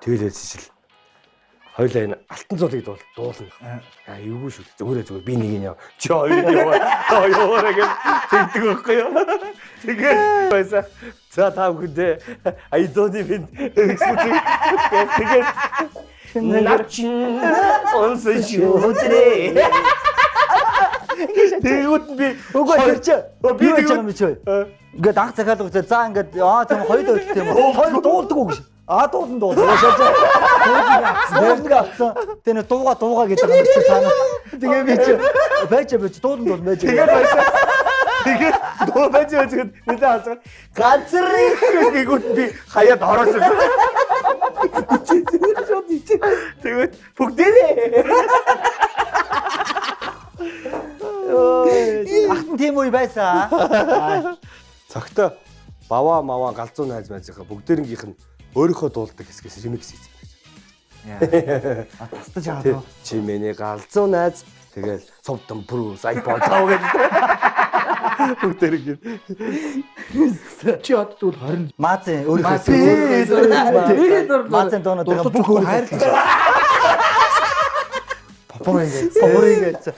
Тэгэл хэлсэн шил. Хоёлаа энэ алтан цолыг дуулна. Эвгүй шүү. Зүгээр би нэг нь яа. Чи хоёр яваа гэж тэгдэг байхгүй юу? Тэгээд байсан. За та бүхэндээ I don't even тэгээд начин онс шүтрээ. Тэгвэл би үгүй тэр чи би яаж байгаа юм чи. Ингээд анх захиалга үзээ. За ингээд тийм хоёр өдөлт юм уу? Хоёр дуулдаг уу гэж. Дуулна. Дуулна гэсэн. Тэр дууга гэдэг юм чи санаа. Тэгээ би чи байж дуулна байж. Тэгээд байсан. Тэгээд дуу байж нэлээд хазгаар ганцрын гээгүүт би хаяад ороошсон. Тэгээд бүгдээрээ ахтан тийм үе байсан. Цагтаа баваа маваа галзуу найз байцгаа бүгдээрнгийнх нь өөрийнхөө дуулдаг хэсгээс ремикс хийсэн байж. Тастаж аваад. Чи миний галзуу найз тэгэл цовдон брус iPod тав гэж. Бүгдээрнг. Чи одд бол 20 Маазын өөрийнхөө Маазын доонод бүх өөр хайрлаж. Попор ингэж.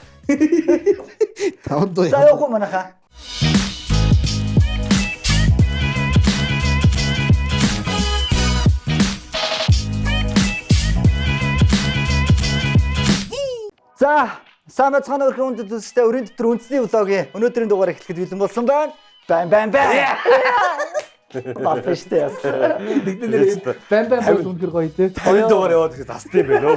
таван дуу. За явах уу манайха. За, сайн бацхан өрхөн үндэд үзэгчтэй өрийн дотор үндэсний влогийн өнөөдрийн дугаар эхлэхэд бэлэн болсон байна. Бам. Бафштэй яс. Бам бол үнэхэр гоё те. Хоёр дугаар яваад ихэд тасд юм байна.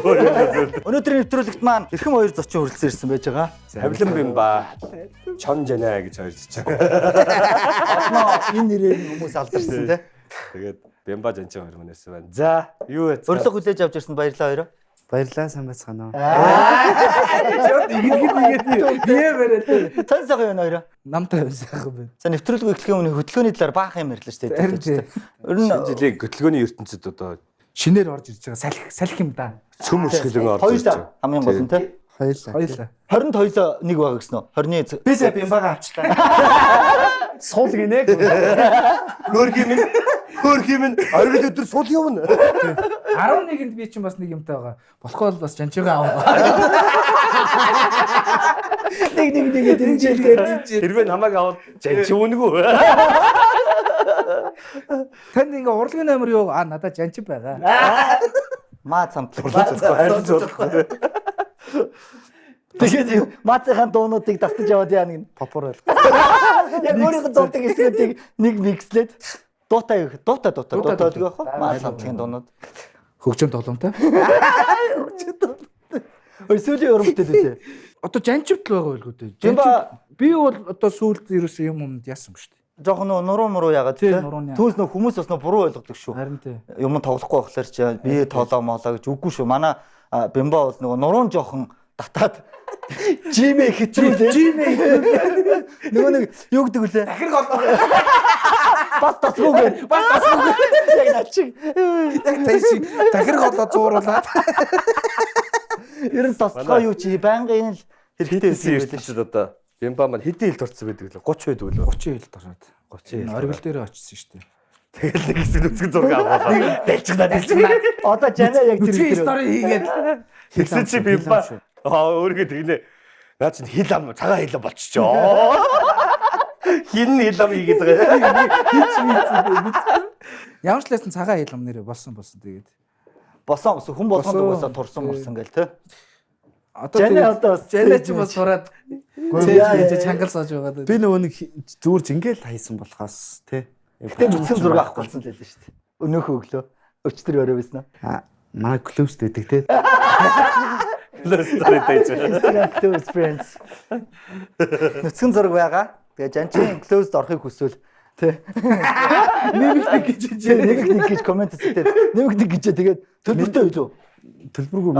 Өнөөдрийн нэвтрүүлэгт маань эрхэм хоёр зочин хүрэлцэн ирсэн байж байгаа. Хавлан Бямба, Чон Жанаа гэж хоёр зочин. Энэ нэрээр хүмүүс алдарсан те. Тэгээд Бямба Жанчин хоёр мөнөөс байна. За, юу вэ? Урилга хүлээж авч ирсэн баярлалаа хоёроо. Баярлалаа сайн байцгаана уу. Шууд игээд бие бариад. Тань сайхан байна хоёроо. Намтай сайхан байна. За нэвтрүүлэг эхлэхийн өмнө хөтөлбөрийн талаар баах юм ярьлаа шүү дээ. Ер нь жилийн хөтөлбөрийн ертөнцид одоо шинээр орж ирж байгаа салхи юм да. цөм өшгөлөн орж ирж байгаа. Хамгийн гол нь те. Хоёлаа. 20-д хоёлоо нэг байгаа гэсэн үү? 20-ны Бисаа бямбага авчлаа. Суул гинэ. Хөрхим оргил өдөр суул явна. 11-нд би чинь бас нэг юмтай байгаа. Болохгүй бол бас жанчигаа аваа. нэг дэмжээлтэй. Хэрвээ намайг аваад жанч үнэгүй. Танд ингээ урлагийн номер юу? Надад жанч байгаа. Маа цамтлах. Тэгээд Маацхан дуунуудыг тастаж яваад яа нэг попор байл. Яг өөрийнхөө дуудаг хэсгүүдийг нэг микслээд дуутай гэдэг яах вэ? Маацхан дуунууд. Хөгжим тоглоомтой. Сүүлийн урамтай дээ. Одоо жанчивд л байгаа байлгүй дээ. Тийм ба Би бол одоо сүүлд ерөөсөө юмд яасан шүү дээ. жоохон нуруу яагаад Тийм, те нурууны. түүнээс нөх хүмүүс бас буруу ойлгодог шүү. Харин тий. Юм тоглохгүй байхлаар чи би тоолоо моолоо гэж үгүй шүү. Манай Бямба бол нөгөө нуруун жоохон татаад жимээ хэтрүүлээ. Нөгөө нэг юу гэдэг вүлээ? Дахир голоо. Бас тасгүйгээр. Яг начиг. Яг тийш дахир голоо зууруулаад. Ер нь тасгай юу чи байнгын л хэрэгтэй Хэдэн байсан ертөнцид одоо Бямба маань хэдэн хил дурдсан байдаг лээ? 30 байдаг лээ. 30 хил дороод. 30 хил. Оргил дээр очсон шүү дээ. Тэгэл нэг хэсэг нүцгэн зураг аваад Дэлчгнаа. Одоо жана яг тэр Чи стори хийгээд тэгсэн чи Бямба өөргөө тэгнэ. Наа чи хил ам цагаан хил болчихоо. Хин хил ам хийгээд байгаа. ямар ч лсэн цагаан хил ам нэрээ болсон тэгээд. босон хүн болгонд угаасаа турсан гэл те. Одоо жана ч бас сураад зээ чангал сууж байгаа. Би нөгөө нэг зүгээр жингээл хайсан болохоос тий. Гэтэ нүцгэн зураг авах болсон л байлаа шүү дээ. Өнөөхөө өглөө өчтөр өрөө байсан аа. Манай close гэдэг тий. Close friends. Нүцгэн зураг байгаа. Тэгээ жанчин close-д орохыг хүсвэл тий. Нэмэгдэг гэж комент хийдэг. Нэмэгдэг гэж тэгээд төлбөртэй байлуу. Төлбөргүй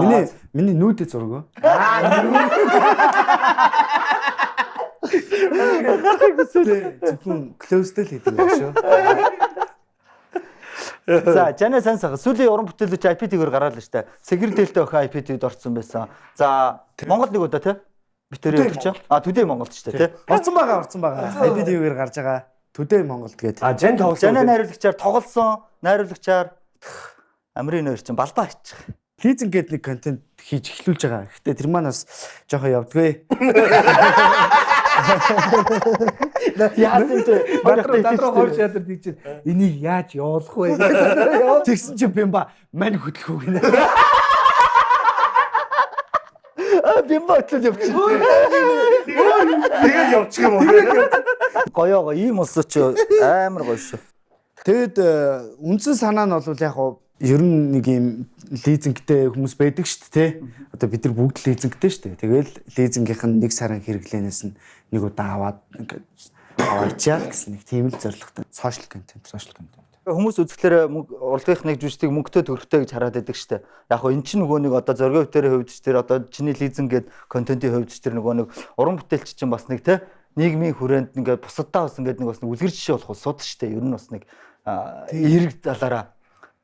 миний нүүдэд зураг. Зөвхөн close-тэй л хийдэг байх шүү. За, жана сайн сайхан. Сүүлийн уран бүтээлч IPT-гээр гараад л штэ. Секретэлтэй охин IPT-д орсон байсан. За, Монгол нэг удаа тий. Битэрээ өгч. Төдөө Монголд штэ тий. Орсон байгаа. IPT-гээр гарч байгаа. Төдөө Монголд гэдэг. Жан тоглосон. Жана найруулагчаар тоглосон. Найруулагчаар Амрын хоёр чинь балбаа хийчих. Лизинг гэдэг нэг контент хийж эхлүүлж байгаа. Гэхдээ тэр маань бас жоохон явдгүй. Яасан ч Дадруу хойш ядар тийч энийг яаж явуулах вэ? Тэгсэн чинь бимба мань хөдлөхүү гинэ. Бимба өтлөө явчих. Тэгээд явчих юм уу? Гоёо ийм улсч амар гоё шүү. Тэгэд үндсэн санаа нь бол яг ер нь нэг юм лизингтэй хүмүүс байдаг шүү дээ. Одоо бид нар бүгд лизингтэй шүү дээ. Тэгэл лизингийнх нь 1 сарын хэрэглэнээс нь нэг удаа аваад ингээд аваачаа гэсэн нэг тийм л зорилготой. Social content. Хүмүүс үзэхлээр урлагийнх нэг жүжигчдийг мөнгөтэй төгрөгтэй гэж хараад байдаг шүү дээ. Яг хөө эн чинь нөгөө нэг одоо зоргоо бүтээрийн хувьд ч тэр одоо чиний лизинг гэдэг контентын хувьд ч тэр нөгөө нэг уран бүтээлч чинь бас нэг те нийгмийн хүрээнд ингээд бусадаа бас ингээд нэг бас үлгэр жишээ болох сууд шүү дээ. Ер нь бас нэг эерэг талаараа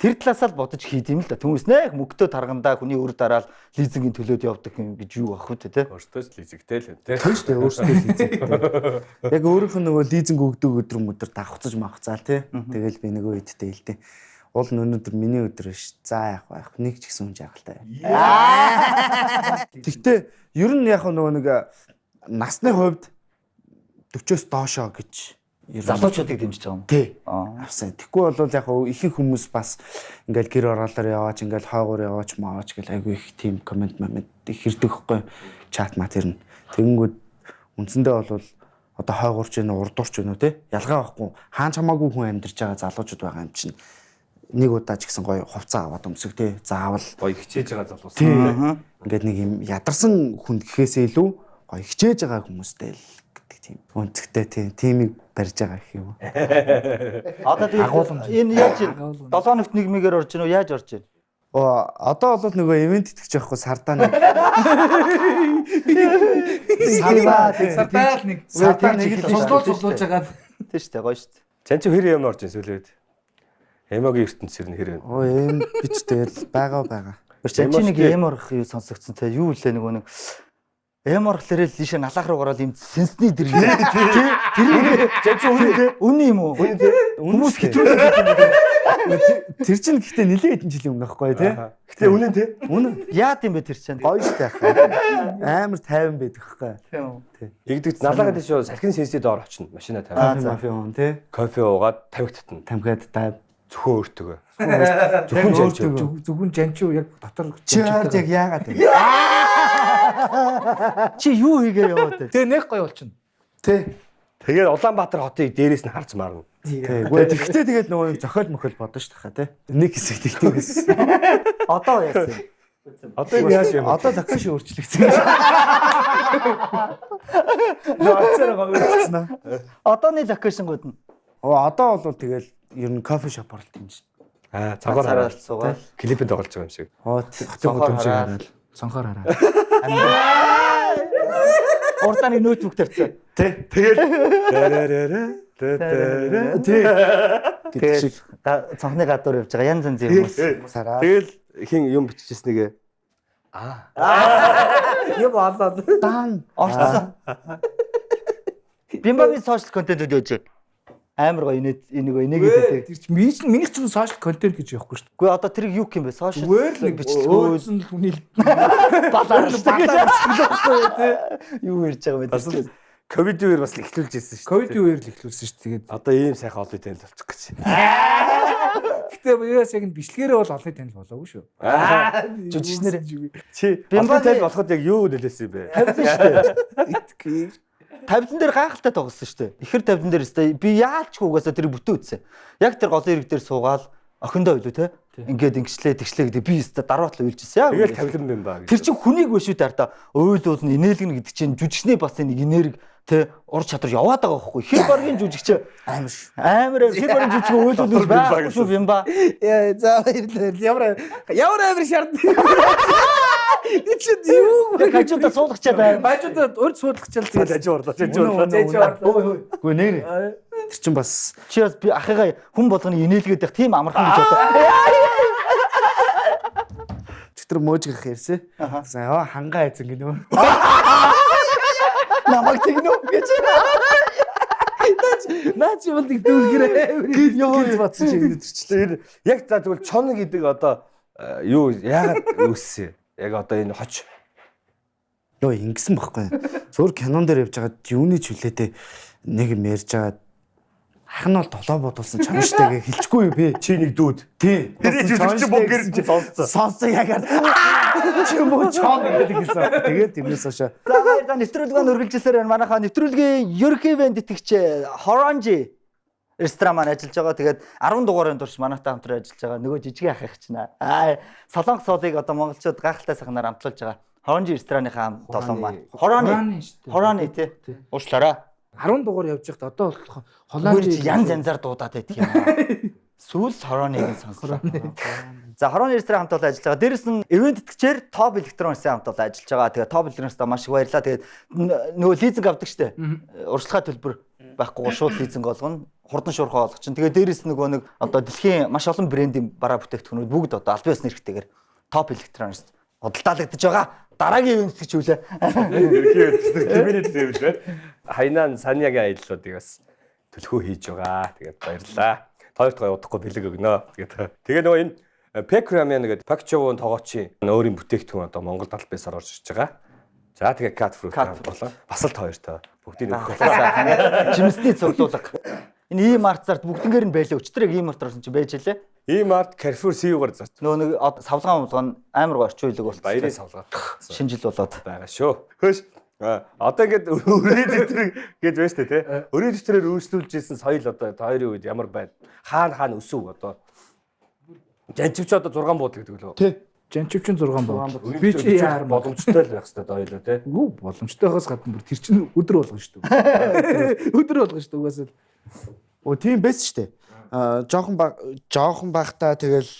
тэр талаас л бодож хийд юм л да. Түүнээс нэг мөнгөтэй таргандаа хүний өр дараал лизингийн төлөөд явдаг юм гэж юу ах вэ те. Өөртөө л лизигтэй л те. Тийм шүү дээ. Өөрсдөө лизинг. Яг өөрийнх нь нөгөө лизинг өгдөг өдөр давхцаж махцаал тий. Тэгэл би нөгөө идтэй хэлдэг. Уул өнөөдөр миний өдөр ш. За яг нэг ч гэсэн хүн жаагалтай. Гэхдээ ер нь яг нөгөө нэг насны хувьд 40-оос доошоо гэж залуучуудыг дэмжиж байгаа юм. тий. Авсан. Тэгэхгүй бол яг ихэнх хүмүүс бас ингээл гэр ороолоор яваач, ингээл хойгоор яваач, мааваач гэл айгүй их тийм комент их ирдэг хөхгүй чат мат ирнэ. Тэгэнгүүт үндсэндээ бол одоо хойгуурч гэнэ урдуурч гэнэ үү те ялгаа байхгүй хаан чамаагүй хүн амьдарч байгаа залуучууд байгаа юм чинь нэг удаа ч гэсэн гоё хувцас аваад өмсөв те заавал Гоё хичээж байгаа залуус. ингээд нэг юм ядарсан хүн гэхээсээ илүү гоё хичээж байгаа хүмүүстэй л гэдэг тийм үнцгтэй тиймийг барьж байгаа гэх юм. Одоо энэ яаж 7 хоногт нэг мэгээр орж ийн үү яаж орж ийн? Одоо бол нөгөө ивент итгэж байхгүй сардаа нэг Сардаа нэг цуглуулж байгаа. Тийм шүү дээ гоё шүү дээ. Чан чи хэр юм орж ин сүлээд. Эмогийн ертөнцийн хэр юм. Эм бич тэгэл байгаа. Чи нэг эм орох юу сонсогдсон те юу лээ нөгөө нэг эм орохлоор л ийшээ налах руу гараад юм сенсний дэр тэр үнэн юм уу? Хүмүүс тэр чинь гэхдээ нэлээд хэдэн жилийн өмнө байхгүй тий. Гэтэ үнэн те. Үнэн яад юм бэ тэр чинь? гоё штэ амар тайван байдаг байхгүй. Тийм. Игдэг налага дэш салхин сенсний доор очно. Машина тавиад. Мафи хүн тий. Кофе уугаад тавигт татна. Тамхиад та Зөвхөн өөртөө. Зөвхөн жанчуу яг дотор чаар яг яагаад вэ? Чи юу хийгээ яваад вэ? Тэгээ нэг гоё болчихно. Тий. Тэгээд Улаанбаатар хотыг дээрээс нь харж марна. Үгүй тэгтээ тэгээд нөгөө зохиол мөхөл бодно ш тахаа тий. Нэг хэсэг тэгтээс. Одоо яасан? Одоо яаж юм? Одоо зохиол өөрчлөгдсөн. Нөөцөр гомдсон аа. Одооны локейшн гууд нь. Одоо бол тэгэл ер нь кофе шоп орлт юм шин. Цагаар хараад суугаад клипэд тоглож байгаа юм шиг. Хотын хөдөлмж хараад Сонхоор хараа. уртаа нэг ноутбук тавьчихсан. Тэ. Тэгээд Тэгээд цонхны гадуур явж байгаа янз янзын хүмүүс хараад. тэгэл хин юм биччихснэгээ. Юм болоод Дан орцсон. Бимбагийн сошиал контентууд яаж амар гоё энийг гэдэг. тэр чинь миний ч сошиал контент гэж явахгүй шүү дээ. Үгүй одоо тэрийг юу гэх юм бэ? Сошиал Өөсөн л хүний балаар байхгүй тий. Юу ярьж байгаа юм бэ? Ковид үеэр бас эхлүүлж ирсэн шүү дээ. ковид үеэр л эхлүүлсэн шүү дээ. Тэгээд Одоо ийм сайхан олон танил болчих гэж. гэтээ яас яг нь бичлэгээрээ бол олон танил болоогүй шүү. Жүжигчнэр Чи Бимбагийн- олон танил болоход яг юу нөлөөсөн юм бэ? тавьсан шүү дээ. Тавилан дээр гайхалтай тоглосон шүү дээ. Ихэр тавилан дээр өстэй би яалчгүй угаасаа тэр бүтэн үтсэн. Яг тэр голын ирэг дээр суугаал охиндоо байлуу те. Ингээд ингэчлээ тэгчлээ гэдэг би өстэй дараатлаа уйлжсэн яа. Тэгэл тавилан юм ба гэж. Тэр чинь хүнийг биш үү та ойлуул нь инээлгэн гэдэг чинь жүжигчний бас нэг энерги тэ ур чадвар яваад байгаа байхгүй. Хэр баргийн жүжигч амар хэр баргийн жүжиг ойлуул байхгүй шүү юм ба. Яа за баярлалаа. Ямар амир шаардсан. Ичээд юу вэ? Хажуудаа суулгачаад байна. Бажуудад урд суулгачаал Тэгэл ажи орлоо. Үгүй нэр. Тэр чин бас Чи бас би ахыгаа хүн болгоны инээлгээд байх тийм амархан гэж бодоо. чөтөр мөөжгөх ярьсан. За хангаа эзэн гинөө. Намайг тэгнэ гэж. Наач юм нэг дүүлгэрээ. Явж батсан чи өнөдөрчлээ. Яг за тэгвэл чон гэдэг одоо юу яагаад үүссэн? Яг одоо энэ хоч Йоо ингэсэн баггүй. Зөөр кинон дээр явж байгаа юуны ч хүлээдээ нэг юм ярьж байгаа ах нь бол толоо бодуулсан чанаштэйгээ хэлчихгүй юу би. чи нэг дүүд. Тий. Тэр чи бог гэрч сонсцоо. Сонсоо ягаад чи муу чон гэдэг хэлсэн. Тэгээд тэрнээс хойш. За баярлалаа нэвтрүүлгээ өргөлжсээр байна. Манайхаа нэвтрүүлгийн ерөнхий ивент итгэгч Хоронжи ресторан маань ажиллаж байгаа. Тэгээд 10 дугаарын турш манайтай хамтран ажиллаж байгаа. Нөгөө жижиг ах их чинь. Солонгос соолыг одоо монголчууд гайхалтай сайхнаар амтлуулж байгаа. Хоронжи рестораныхаа долоон маань. Хорооны шүү дээ. Хорооны тий. Уушлаарай. 10 дугаар явж байхад одоо болох Холланд Холланд янз янзаар дуудаад байдаг юм. Сүүл Хороныг сонслоо. За Хорооны ресторан хамт олон ажиллаж байгаа. Дээрэс нь ивент итгэгчээр Top Electronics-ийн хамт олон ажиллаж байгаа. Тэгээд Top Electronics-та маш их баярлалаа. Тэгээд нөгөө лизинг авдаг штэ. Урьдчилгаа төлбөр байхгүй шууд лизинг олгоно. Хурдан шуурхай олгох чинь. Тэгээд дээрэс нөгөө нэг одоо дэлхийн маш олон брендийн бараа бүтээгдэхүүнүүд бүгд одоо аль биесны хэрэгтэйгээр Top Electronics худалдаалагдаж байгаа. Дараагийн ивент итгэж үлээ. Кабинет дээр байна. Хайнан Санягийн аяллуудыг бас төлхөө хийж байгаа. Тэгээд баярлалаа. Хоёрт гой удахгүй бэлэг өгнө. Тэгээд нөгөө энэ Pekramyan гэдэг Pakchowon тоогоочийн өөрийн бүтээгдэхүүн одоо Монголд аль биесээр орж ирж байгаа. За тэгээд Cat Fruit болоо. Бас л хоёртой бүгдийг өгөх болоо. Жимсний цуглуулга. Энэ E-Mart-аар бүгднгээр нь байлаа. Өчтөр яг E-Mart-аар чинь байж лээ. E-Mart Carrefour CU-гаар зарч. Нөгөө нэг савлгаан болгоно амар орчин үеиг болсон. Баярын савлгаа. Шинэ жил болоод байгаа шүү. Хөөш. Одоо ингээд өрийн дэвтэр гэж байна шүү дээ, тий. Өрийн дэвтрээр өөрчлүүлж ирсэн соёл одоо хоёрын үед ямар байна? Хаана өсөв одоо. Жанчивч одоо 6 буудлаг гэдэг лөө. тий. Жанчивчин 6 бод. Би чи яар боломжтой л байх хэрэгтэй хоёулаа тий. Гүү боломжтойгоос гадна бүр тэр чинь өдөр болгоно шүү дээ. Өдөр болгоно шүү дээ угаасаа. Оо тийм байсан шүү дээ. Жоохон багтаа тэгэл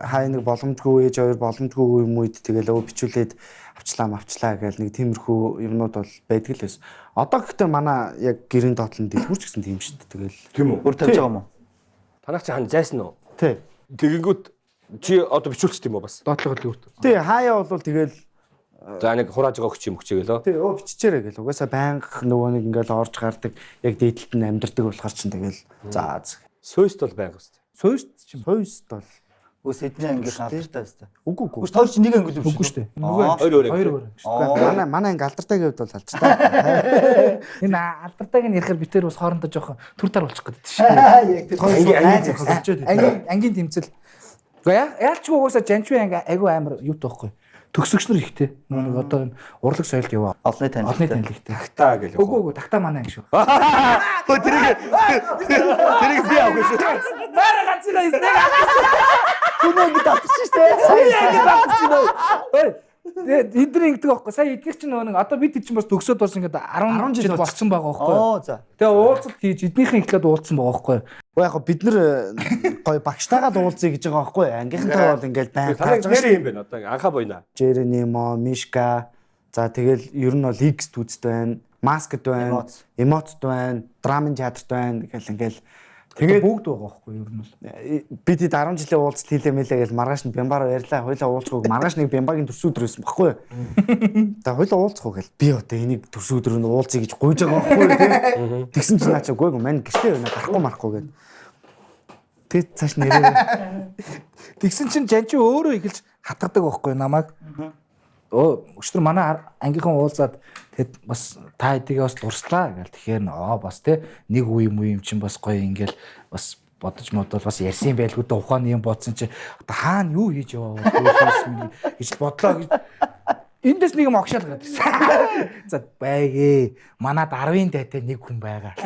хай нэг боломжгүй ээж хоёр боломжгүй юм үед тэгэл өө бичүүлээд авчлаа гэл нэг тиймэрхүү юмнууд бол байдаг л байсан. Одоо гэхдээ манай яг гэрийн доотлон дэлгүүрч гэсэн тийм шүү дээ. Тэгэл Тийм үү? бүр тавьж байгаа юм уу? Танах чи хань зайсан уу? тий. Тэгэнгүүт чи одоо бичүүлчих тийм үү бас? Доотлого дэлгүүрт. Тий хаяа бол тэгэл За нэг хурааж байгаа хүч юм өгчээгээл. тий өө биччихээрэй гэл. Угаасаа байнга нөгөө нэг ингээл орж гардаг яг дээдлэлт нь амьдардаг болохоор чинь тэгэл за Сөөст бол байнга өстэй. Сөөст чинь сойст бол Үс эдний ангийнхан алдартай байсан. үгүй. Үс тоор чи нэг анги л үгүй шүү дээ. Хоёр. Манай анги алдартай гэвд бол алдартай. Энэ алдартай гэн ярихаар битэр бас хоорондоо жоохон түр тар болчих гээд шүү. Яг Тэр ангийн тэмцэл. Гэхдээ яалчгүй угаасаа жанчвын анги айгүй амар юу тоохгүй. Төгсөгч нар ихтэй. Нэг одоо урлаг соёлд яваа. олны Танилтай. Тагтаа гэж. Үгүй тагтаа манай анги шүү. Тэрийг би авах шүү. Бара ганцгаа истэг. Хүнийг татчих штэ. Тэгээд эдгээр ингэдэг байхгүй. Сая эдгээр чинь нөгөө одоо бид чинь бас төгсөөд бас ингээд 10 жил болцсон байгаа байхгүй. Оо за. Тэгээ уулзалт хийж эднийхэн ихлээд уулзсан байгаа байхгүй. Уу яг бид нар гоё багштайгаа уулзъя гэж байгаа байхгүй. Ангийнхантай бол ингээд байн Танай нэр юм байна одоо анхаа бойна. Жеренимо, Мишка. За тэгэл ер нь бол X түүцтэй байна. Маскд байна. Эмотд байна. Драмын театрт байна гэл ингээл Тэгээд бүгд байгаа байхгүй юу ер нь бол. бид 10 жилийн уулзалт хийлээ мэлээ гэж маргааш нь бямбаар ярьлаа. Хойлоо уулзах. Маргааш нэг бямбагийн төрс өдөр байсан байхгүй юу? За хойлоо уулзах гэл би одоо энийг төрс өдөр нь уулзъя гэж гуйж байгаа байхгүй юу? Тэгсэн чинь наачаа гойг мань гэртээ байна гарахгүй гэд. Тэг цааш нэрээ. Тэгсэн чинь жанчи өөрөө ихэлж хатгадаг байхгүй намайг. Өчтөр манай ангийнхан уулзаад тэгэд бас та эдгээ бас дурслаа гэл тэгэхээр бас те нэг үе юм чинь бас гоё ингээл бас бодож модол бас ярьсан байлгүй да ухааны юм бодсон чи одоо хаана юу хийж яваа гэж бодлоо гэж эндээс нэг юм огшаал гадсан. За байгээ манад 10-ын дайтай нэг хүн байгаа.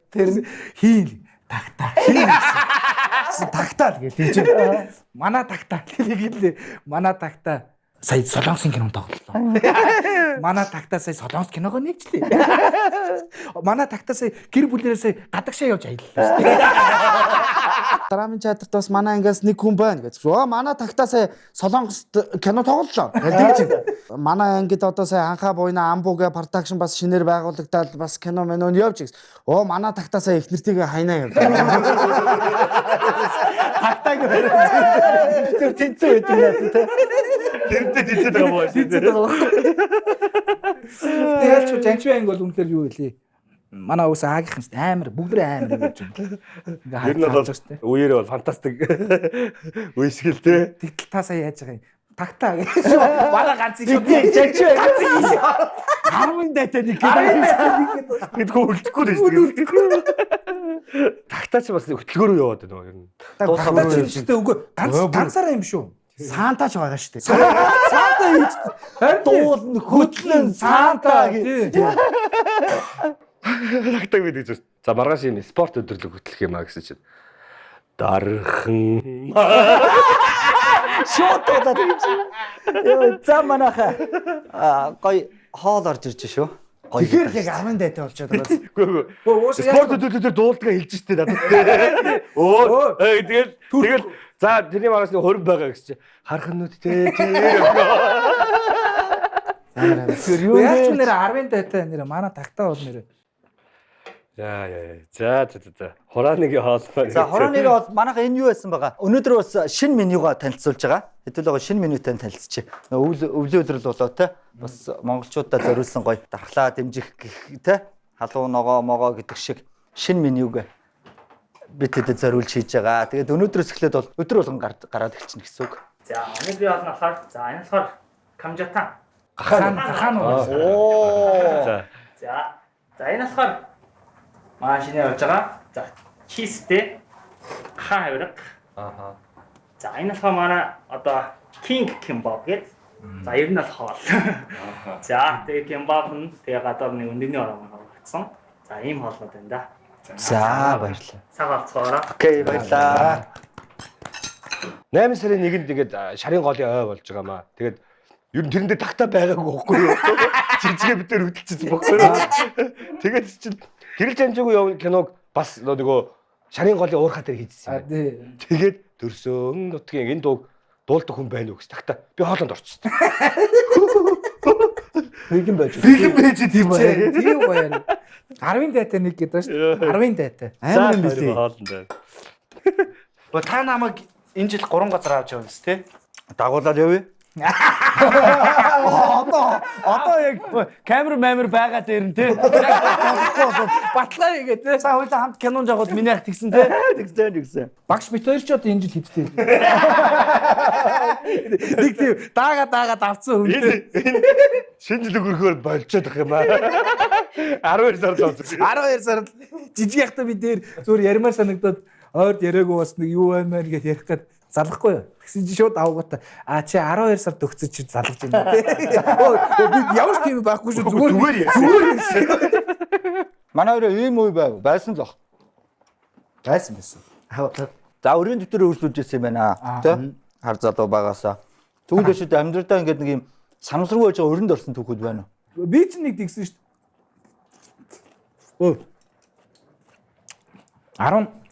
Тэр Хийн тагтаа. Тагтаа л гээл тийм. Манай тагтаа гэлээ. Манай тагтаа сая солонгосын кинонд тоглолоо. Манай тагтаа сая солонгос киногоо нэгжлээ. Манай тагтаа сая гэр бүлээрээ сая гадагшаа явж аяллаа. Драмын театрт бас манай ангиас нэг хүн байна гэж. Манай тагтаа сая солонгост кино тоглолоо. Тэгж. Манай ангид одоо сая анхаа буйна амбуга продакшн бас шинээр байгуулагдаад бас кино мэнөө явж гис. Манай тагтаа сая их нэртэйгээ хайнаа явж. хатаг тэр тэнцээ байдаг юм те. Тэнцээ байгаа боо. Тэгээд ч жанчвын анги бол үнэхээр юу вэ? манай ус аагийнх нь амар бүгд амар гэж юм. Ер нь бол үеэр бол фантастик үеишгэл те. Тэгтэл та сая яаж байгаа юм? Тагтаа гэж. Бага ганц их Жанчи ганц их. 10 дайтай нэг гэдэг. Гэдгөө үлдэхгүй дээ. Тагтаач бас хөтөлгөөрөө яваад байна ер нь. Тагтаач ихтэй үгүй ганцаараа юм шүү. Саантаач байгаа шүү дээ. Саанта хийж дуул хөтлөн саанта гэж. Тагтаа гэдэг чинь. За маргааш юм спорт өдөрлөг хөтлөх юм а гэсэн чинь. Дархан. Шот удаад. Яа за манайха гой хоол орж ирж шүү. Тэгэхээр яг 10 дайтай болчиход байгаа. Үгүй. Спорт өдөрлөг дуулдгаа хэлж штэ надад те. Оо тэгэл за тэрний маргааш нэг 20 байгаа гэсэн чинь. Харханууд те тэр. Яаж ч нэр 10 дайтай нэр манай тагтаа бол нэр. За. Хурааныгийн хоол. За хорооныгийн бол манайха энэ юу байсан байгаа. Өнөөдөр бас шинэ менюга танилцуулж байгаа. Хэдүүлээ шинэ менютэй танилцчих. Өвлийн өдрөл болоо те. Бас монголчуудаа зориулсан гоё дархлаа дэмжих гэх те. Халуун ногоо гэдэг шиг шинэ менюг бид тэдэд зориулж хийж байгаа. Тэгээд өнөөдрөөс эхлээд бол өдөр болгон гараад эхэлчихнэ гэсэн үг. За өнөөдрийн бол болохоор за энэ болохоор камжатан. Хахан Оо. За энэ болохоор машины явж байгаа. За чизтэй хаан хавраг. Ааха. За энэ болохоор манай одоо King Kimbap гэдэг. За ер нь бол хоол. За тэгээ Kimbap нь тэгээ гадаар нэг өндөрний орон гаргацсан. За ийм хоолнууд байна да. За баярлалаа. Цаг авцгаараа. Окей баярлалаа. 8 сарын 1-нд ингээд шарын голын ой болж байгаа маа. Тэгээд ер нь тэрэндээ тагтаа байгаагүй байхгүй юу? Жижигэ битэр хөдөлчихсөн байхгүй юу? Тэгээд чинь Гэрэл жанжаагүй явна киног бас нөгөө шарын голын уурхаа дээр хийжсэн. Тэгээд дөрсөн нутгийн энэ дуулдаг хүн байна уу гэж тагтаа. Би хоолонд орчихсон. Бигэн байж. Бигэн байж тийм байна. Тийм байна. 10 дайтай нэг гэдэг шүү дээ. 10 дайтай. Амар юм билий. Хоолонд байна. Бо та намайг энэ жил 3 газар авч явна тест те. Дагуулаад явъя. Одоо яг камер байгаа дээр нь те. Батлаа игээд те. Са хоёулаа хамт кинон жагууд миний ах тэгсэн те. Тэгсэн. Багш бит хоёр ч одоо энэ жил хэдтэй. Нэг тийм даагаад авцсан хүн те. Шинэ жил өрхөөр болчиход байгаа юм аа. 12 сард авсан. 12 сард жижиг яхта би дээр зүгээр ярмаар санагдаад ойрд яриаггүй бас нэг юу байна гэж ярих гээд залахгүй юу. Тэгсэн чи шууд авгата. Чи 12 сард өгцөж чи залгаж байна те. Би ямар ч тийм байхгүй шүү зүгээр Зүгээр. Манай өөрөө ийм үе байсан л баг. байсан. За өрийн дэвтэр өөрчлүүлжсэн юм байна. Тэ? Хар залуу багасаа. Түүнээс шүү дээ амьдралдаа ингээд нэг юм санамсаргүй байж байгаа өрөнд орсон түүхүүд байна уу? Би ч нэг тэгсэн шүү дээ.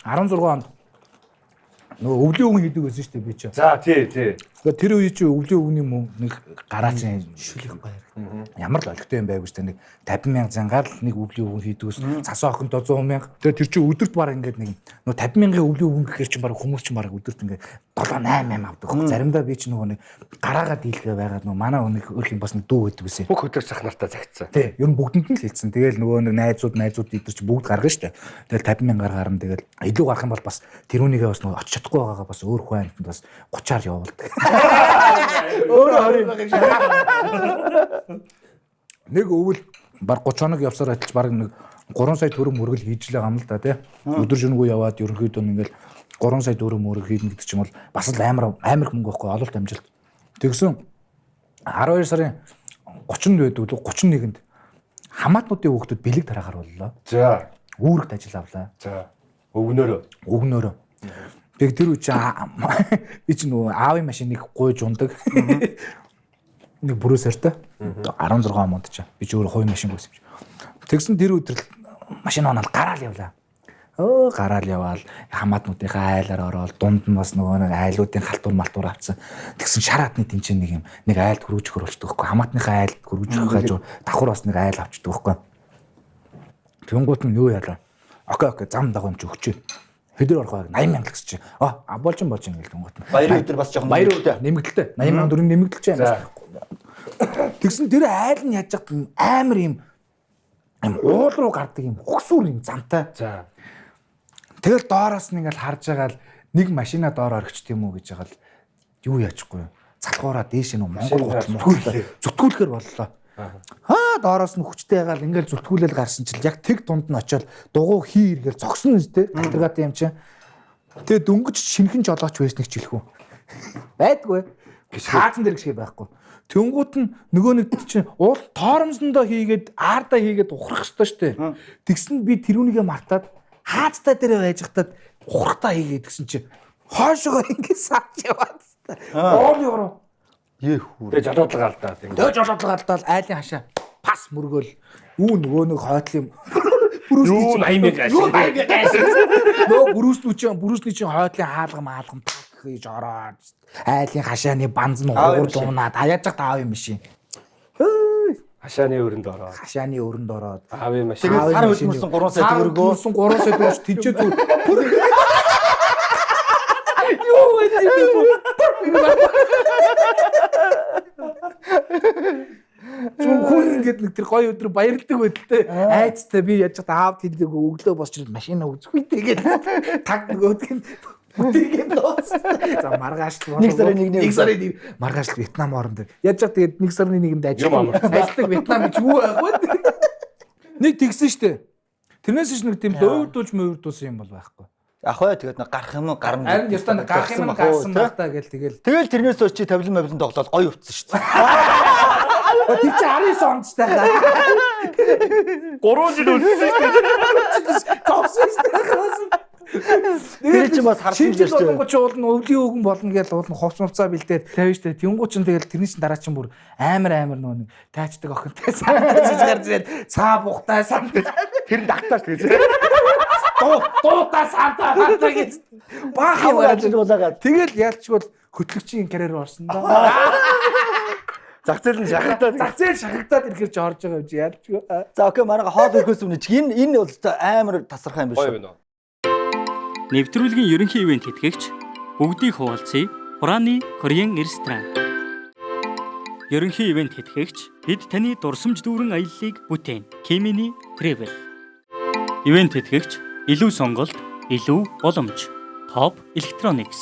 16 онд нөгөө өвлийн үгэн хийдэг байсан шүү дээ би чи. За тий. Тэр үе чи өвлийн үгний мөн нэг гараач шүлэх баяр. Ямар л олигтой юм байг гэж нэг 50,000 зангаар л нэг өвлийн үгэн хийдгээс цасан охинтой 100,000. Тэгээ тэр чи өдөрт бараг ингээд нэг нөгөө 50,000-ийн өвлийн үгэн гэхээр чи бараг хүмүүс чи бараг өдөрт ингээд 7-8 авдаг. Заримдаа би чи нөгөө нэг гараагаа дийлгээ байгаад нөгөө манай өнөөх өөх юм бас нэг дүү гэдэг байсан. Бүх хөдөлгч ах нартаа загтсан. Тий, ер нь бүгдэнд нь л хэлсэн. Тэгээл нөгөө нэг найзууд идэр чи бүгд гаргана штэ. Тэгэл 50,000-аар гарна. Тэгэл илүү гарах юм бол бас тэрүүнийгээ бас нөгөө очиж чадахгүй байгаагаа бас өөр хүн амтнд бас 30-аар явуулдаг. Өөр хорийн. Нэг өвөл баг 30 хоног явсаар адилж баг нэг 3 сая төгрөг мөргөл хийж лээ гам л да тий. Өдөр шөнөгүй яваад ерөнхийдөө ингээл 3 сая төгрөг мөргөл хийх гэдэг чинь бол бас л амар хөнгө байхгүй ололт амжилт. Тэгсэн 12 сарын 30-нд байдаг л 31-нд хамаатнуудын хүүхдүүд бэлэг тарахаар боллоо. За. Үүрэгт ажил авлаа. За. Өгнөөрөө. Тэг тэр үчи би ч нөгөө аавын машиныг гуйж ундаг. Нэг бүрөөсөртэй 16 онд ч би ч өөрөө хувийн машин гуйсан юм. Тэгсэн тэр өдөр машин оноол гараал явлаа. Гараал яваал хамаатнуудынхаа айлаар ороод дунд нь бас нөгөө нэг айлуудын халтур малтур авцсан. Тэгсэн шараатны тэнцэн нэг юм нэг айлд хөргөж болчихдог байхгүй. Хамаатныхаа айлд хөргөж хажуу давхар бас нэг айл авчдаг байхгүй. Тэнгуут нь юу яалаа. Окей зам дагуу юм чи өгчээ. Хэдэр орох байг 80,000 гэсэн чи. Болж ингээл тэнгуут нь. Баярын өдөр бас жоохон нэмэгдэлтэй. 80,000 төгрөг нэмэгдэлж байна. Тэгсэн тэр айл нь яаж яах амар юм юм уул руу гардаг юм хөгсүр юм замтай. За. Тэгэл доороос нь ингээл харж байгаа л нэг машина доор орхичт юм уу гэж байгаа л юу яахгүй юу? Залхуураа дээш нь Монгол зүтгүүлэхээр боллоо. Доороос нь хүчтэй ягаал ингээл зүтгүүлэл гарсан чил яг тэг дунд нь очиод дугуй хийргээл зогсно үстэй галтргатай юм чинь. Тэгээ дөнгөж шинхэн жолооч байсныг ч хэлэхүү. Байдгүй. Хаацсан дээр гişгээ байхгүй. Тэнгуут нь нөгөө нэг чинь уул тоормсондоо хийгээд аардаа хийгээд ухрах ёстой штэ. Тэгсэн би тэрүүнийгээ мартаад хаацтай дээр байж хатад ухрахтаа хийгээд гэсэн чинь хоошоо ингэ саач яваад. Оон яваа. Ехүү. Тэгээ жолоодлого алдаа. Тэгээ жолоодлого алдаал айлын хашаа пас мөргөөл нөгөө нэг хойтлын Юу 80 гаш. нөгөө бүрүүсний чинь хойтлын хаалгам хийж ороод айлын хашааны банз нь уур дуунаад хаяаж таав юм биш. Хашааны өрөнд ороод. Хашааны өрөнд ороод Аавын машин. Тэгээд сар хөдөлмөрсөн 3 сая төгрөгөө 3 сая төгрөг тэнцээ зүг. Юу Хүн ингээд нэг тэр гоё өдөр баярлдаг байдaltaй айцтай би яаж аав хэлдэг өглөө босч машина үзгүй тэгээд таг нөгөөдг нь бүтээгээд дууссан. За маргааш нэг сарын нэг маргааш Вьетнам орон дээр яаж тэгээд нэг сарны нэгэнд ажилладаг Вьетнам гэж юу байхгүй. Нэг тэгсэн штэ. Тэрнээс ч нэг тийм уйрдуулсан юм бол байхгүй. Ах бай тэгээд нэг гарах юм гарна. Харин ястаа гарах юм гарсан байх та гээл тэгэл тэрнээс очи тавлан мавлан тоглоод гоё утсан шүү дээ. Тэр чи 19 онд ч тайгаа. 3 жил үлдсэн шүү дээ. Товсон шүү дээ. Тэр чи бас харсан гэж байна. Чи уул нь өвлийн өгөн болно гэж уул нь хувц мувцаа бэлдээд тавина шүү дээ. Тэнгуү чин тэгэл тэрний чин дараа чин бүр амар нөө нэг тайчдаг охинтой сандаж гарч ирээд цаа бухтай сандаж Тэр дагтааш гэж. дуудаа сандаа хатаа гэж баах юм гарч ируулаагаад тэгэл ялчвал хөтлөгчийн карьер орсон да. Зах зээл нь шахагдаад ирэхэр ч орж байгаа юм чи ялчгүй. за окей манайха хоол өрхөөс өмнө чи энэ бол амар тасархай юм биш үү? Нэвтрүүлгийн ерөнхий ивент тэтгэгч бүгдийг хуваалцъя. Хурааны Korean ресторан. Ерөнхий ивент тэтгэгч бид таны дурсамж дүүрэн аяллыг бүтээн. Kimini Travel. Ивент тэтгэгч илүү сонголт, илүү боломж. Top Electronics.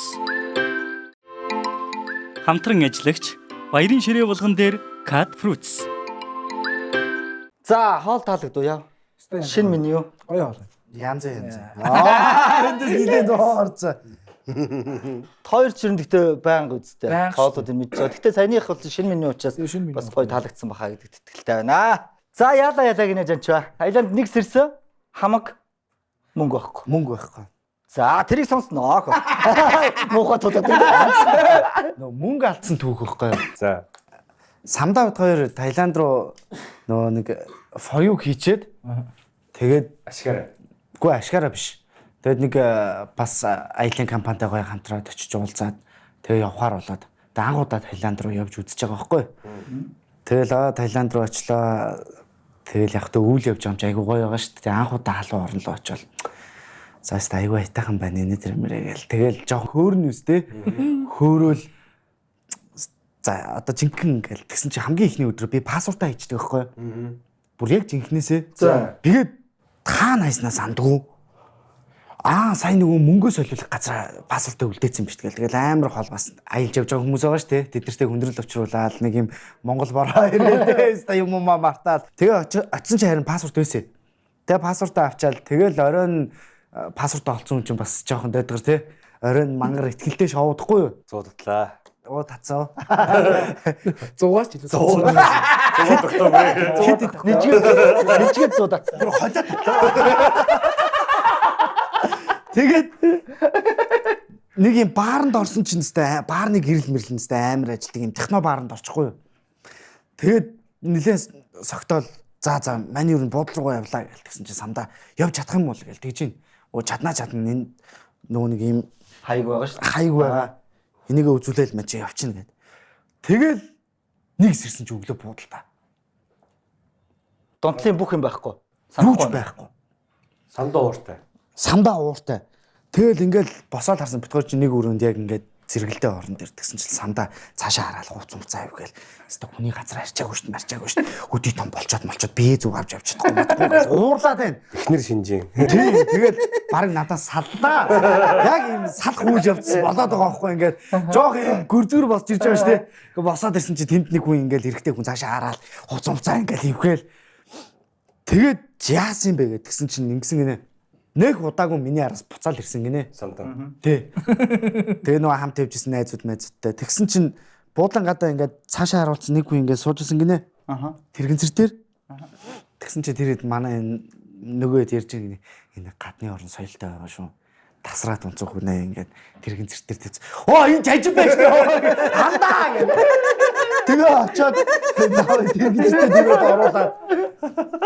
Хамтран ажиллагч баярын ширээ болгон дээр Cat Fruits. За хоол таалагдуу яа. Шинэ меню. Гоё хоол. Янз. Энд нилээд орцоо. Хоёр чирэн гэхдээ байнга үсттэй. Хоолууд юм мэдчихэ. Гэхдээ саяных бол шинэ меню учраас бас гоё таалагдсан баха гэдэгт итгэлтэй байна. За яалаа гинэ жанч ба. Айланд нэг сэрсэн хамаг мөнгө байхгүй. Мөнгө байхгүй. За тэрийг сонсноо. Муухай тулаад. Нөө мөнгө алдсан түүх байхгүй юу? За. Самдаа бит хоёр Таиланд руу нөгөө нэг фоюу хийчээд тэгээд ашгаараа биш. Тэгээд нэг бас аялын компанитай гоё хамтраад очиж уулзаад тэгээ явхаар болоод тэгээд анхудаа Таиланд руу явж үзэж байгаа байхгүй юу? Тэгэл Таиланд руу очлоо. Тэгэл яг та үйл явж байгаа юм чи айгу гоё байгаа шүү дээ. Анхудаа халуун орн руу очивол заast айгу айтайхан байна нэ тэр мэрэгэл. Тэгэл жоо хөөрн үстэй. Хөөрөөл за одоо жинхэнэ ингээл тэгсэн чи хамгийн ихний өдөр би пассвортаа хийчихдэг байхгүй юу? Бүр яг жинхнээсээ. За. Тэгээд таа найснаа сандгүй. Сайн нөгөө мөнгөө солиулах газар пассвортаа үлдээсэн юм биш тэгэл амар хол бас аялж явж байгаа хүмүүс байгаа шүү дээ. Тэд нартэй хүндрэл авчруулаад нэг юм Монгол бороо ирээд та юм уу мартаад тэгээ очисон чи харин пассворт байсан. Тэгээ пассвортаа авчаал тэгэл оройн пассвортаа олцсон хүн чинь бас жоохон дайдгар тий. Оройн мангар ихтгэлтэй шоудахгүй юу? Зуудатлаа. Оо тацаа. 100-аас ч илүү. 100 тогтоо бэ. Нэжгээд зуудаа. Бүр холиод. Тэгээд нэг юм бааранд орсон ч нэстэй баарны гэрэл мэрлэн нэстэй амар ажилтдаг юм техно бааранд орчихгүй юу. Тэгээд нилээ согтоол за маний юу н буудлын руу явлаа гэсэн чинь самдаа явж чадах юм бол гэл тэгж байна. Чадна энэ нөгөө нэг юм хайг байгаа шүү. хайг байгаа. Энийгээ үзүүлээл мэ чи явчихна гэд. Тэгэл нэг сэрсэн чи өглөө буудал та. Донтлын бүх юм байхгүй. Санахгүй байхгүй. Самдаа ууртай. Самдаа ууртай. Тэгэл ингээл босоод харсан битгаар чи нэг өрөөнд яг ингээд зэрэгэлдээ орон дээр тэгсэн чинь самда цаашаа хараад хууц муцаа ив гээл. Хэвээ хүний газар арчаагүй шүү дээ, марчаагүй шүү дээ. Өдий том болчоод бие зүг авч чадахгүй. Уурлаад байна. Эхнэр шинжийн. Тийм тэгээд баг надаас саллаа. Яг ийм салах үйл явц болоод байгаа байхгүй ингээд жоох ийм гүрзгэр босч ирж байгаа шүү дээ. Гэхдээ босоод ирсэн чинь тэнд нэг хүн ингээд эрэхтэй хүн цаашаа хараад хууц муцаа ингээд ивгээл. Тэгээд яасан бэ гэдгсэн чинь ингэсэн гинэ. Нэг удаагүй миний араас буцаал ирсэн гинэ. Самдаа. Тий. Тэгээ нөгөө хамт явжсэн найзууд найзуудтай. Тэгсэн чинь буудлан гадаа ингээд цаашаа харуулсан нэг хүн ингээд суужсэн гинэ. Аха. Тэрэгэнцэр дээр. Тэгсэн чинь тэрэд манай энэ нөгөөд ярьж байгаа энэ гадны орон соёлтой байгаа шүү. Тасраад унцах хүнээ ингээд тэрэгэнцэр дээр тэц. Оо энэ жажиг байж гэх. Хандаа гэх. Тэгээ очоод тэрэгэнцэртэй дөрөд оруулаад.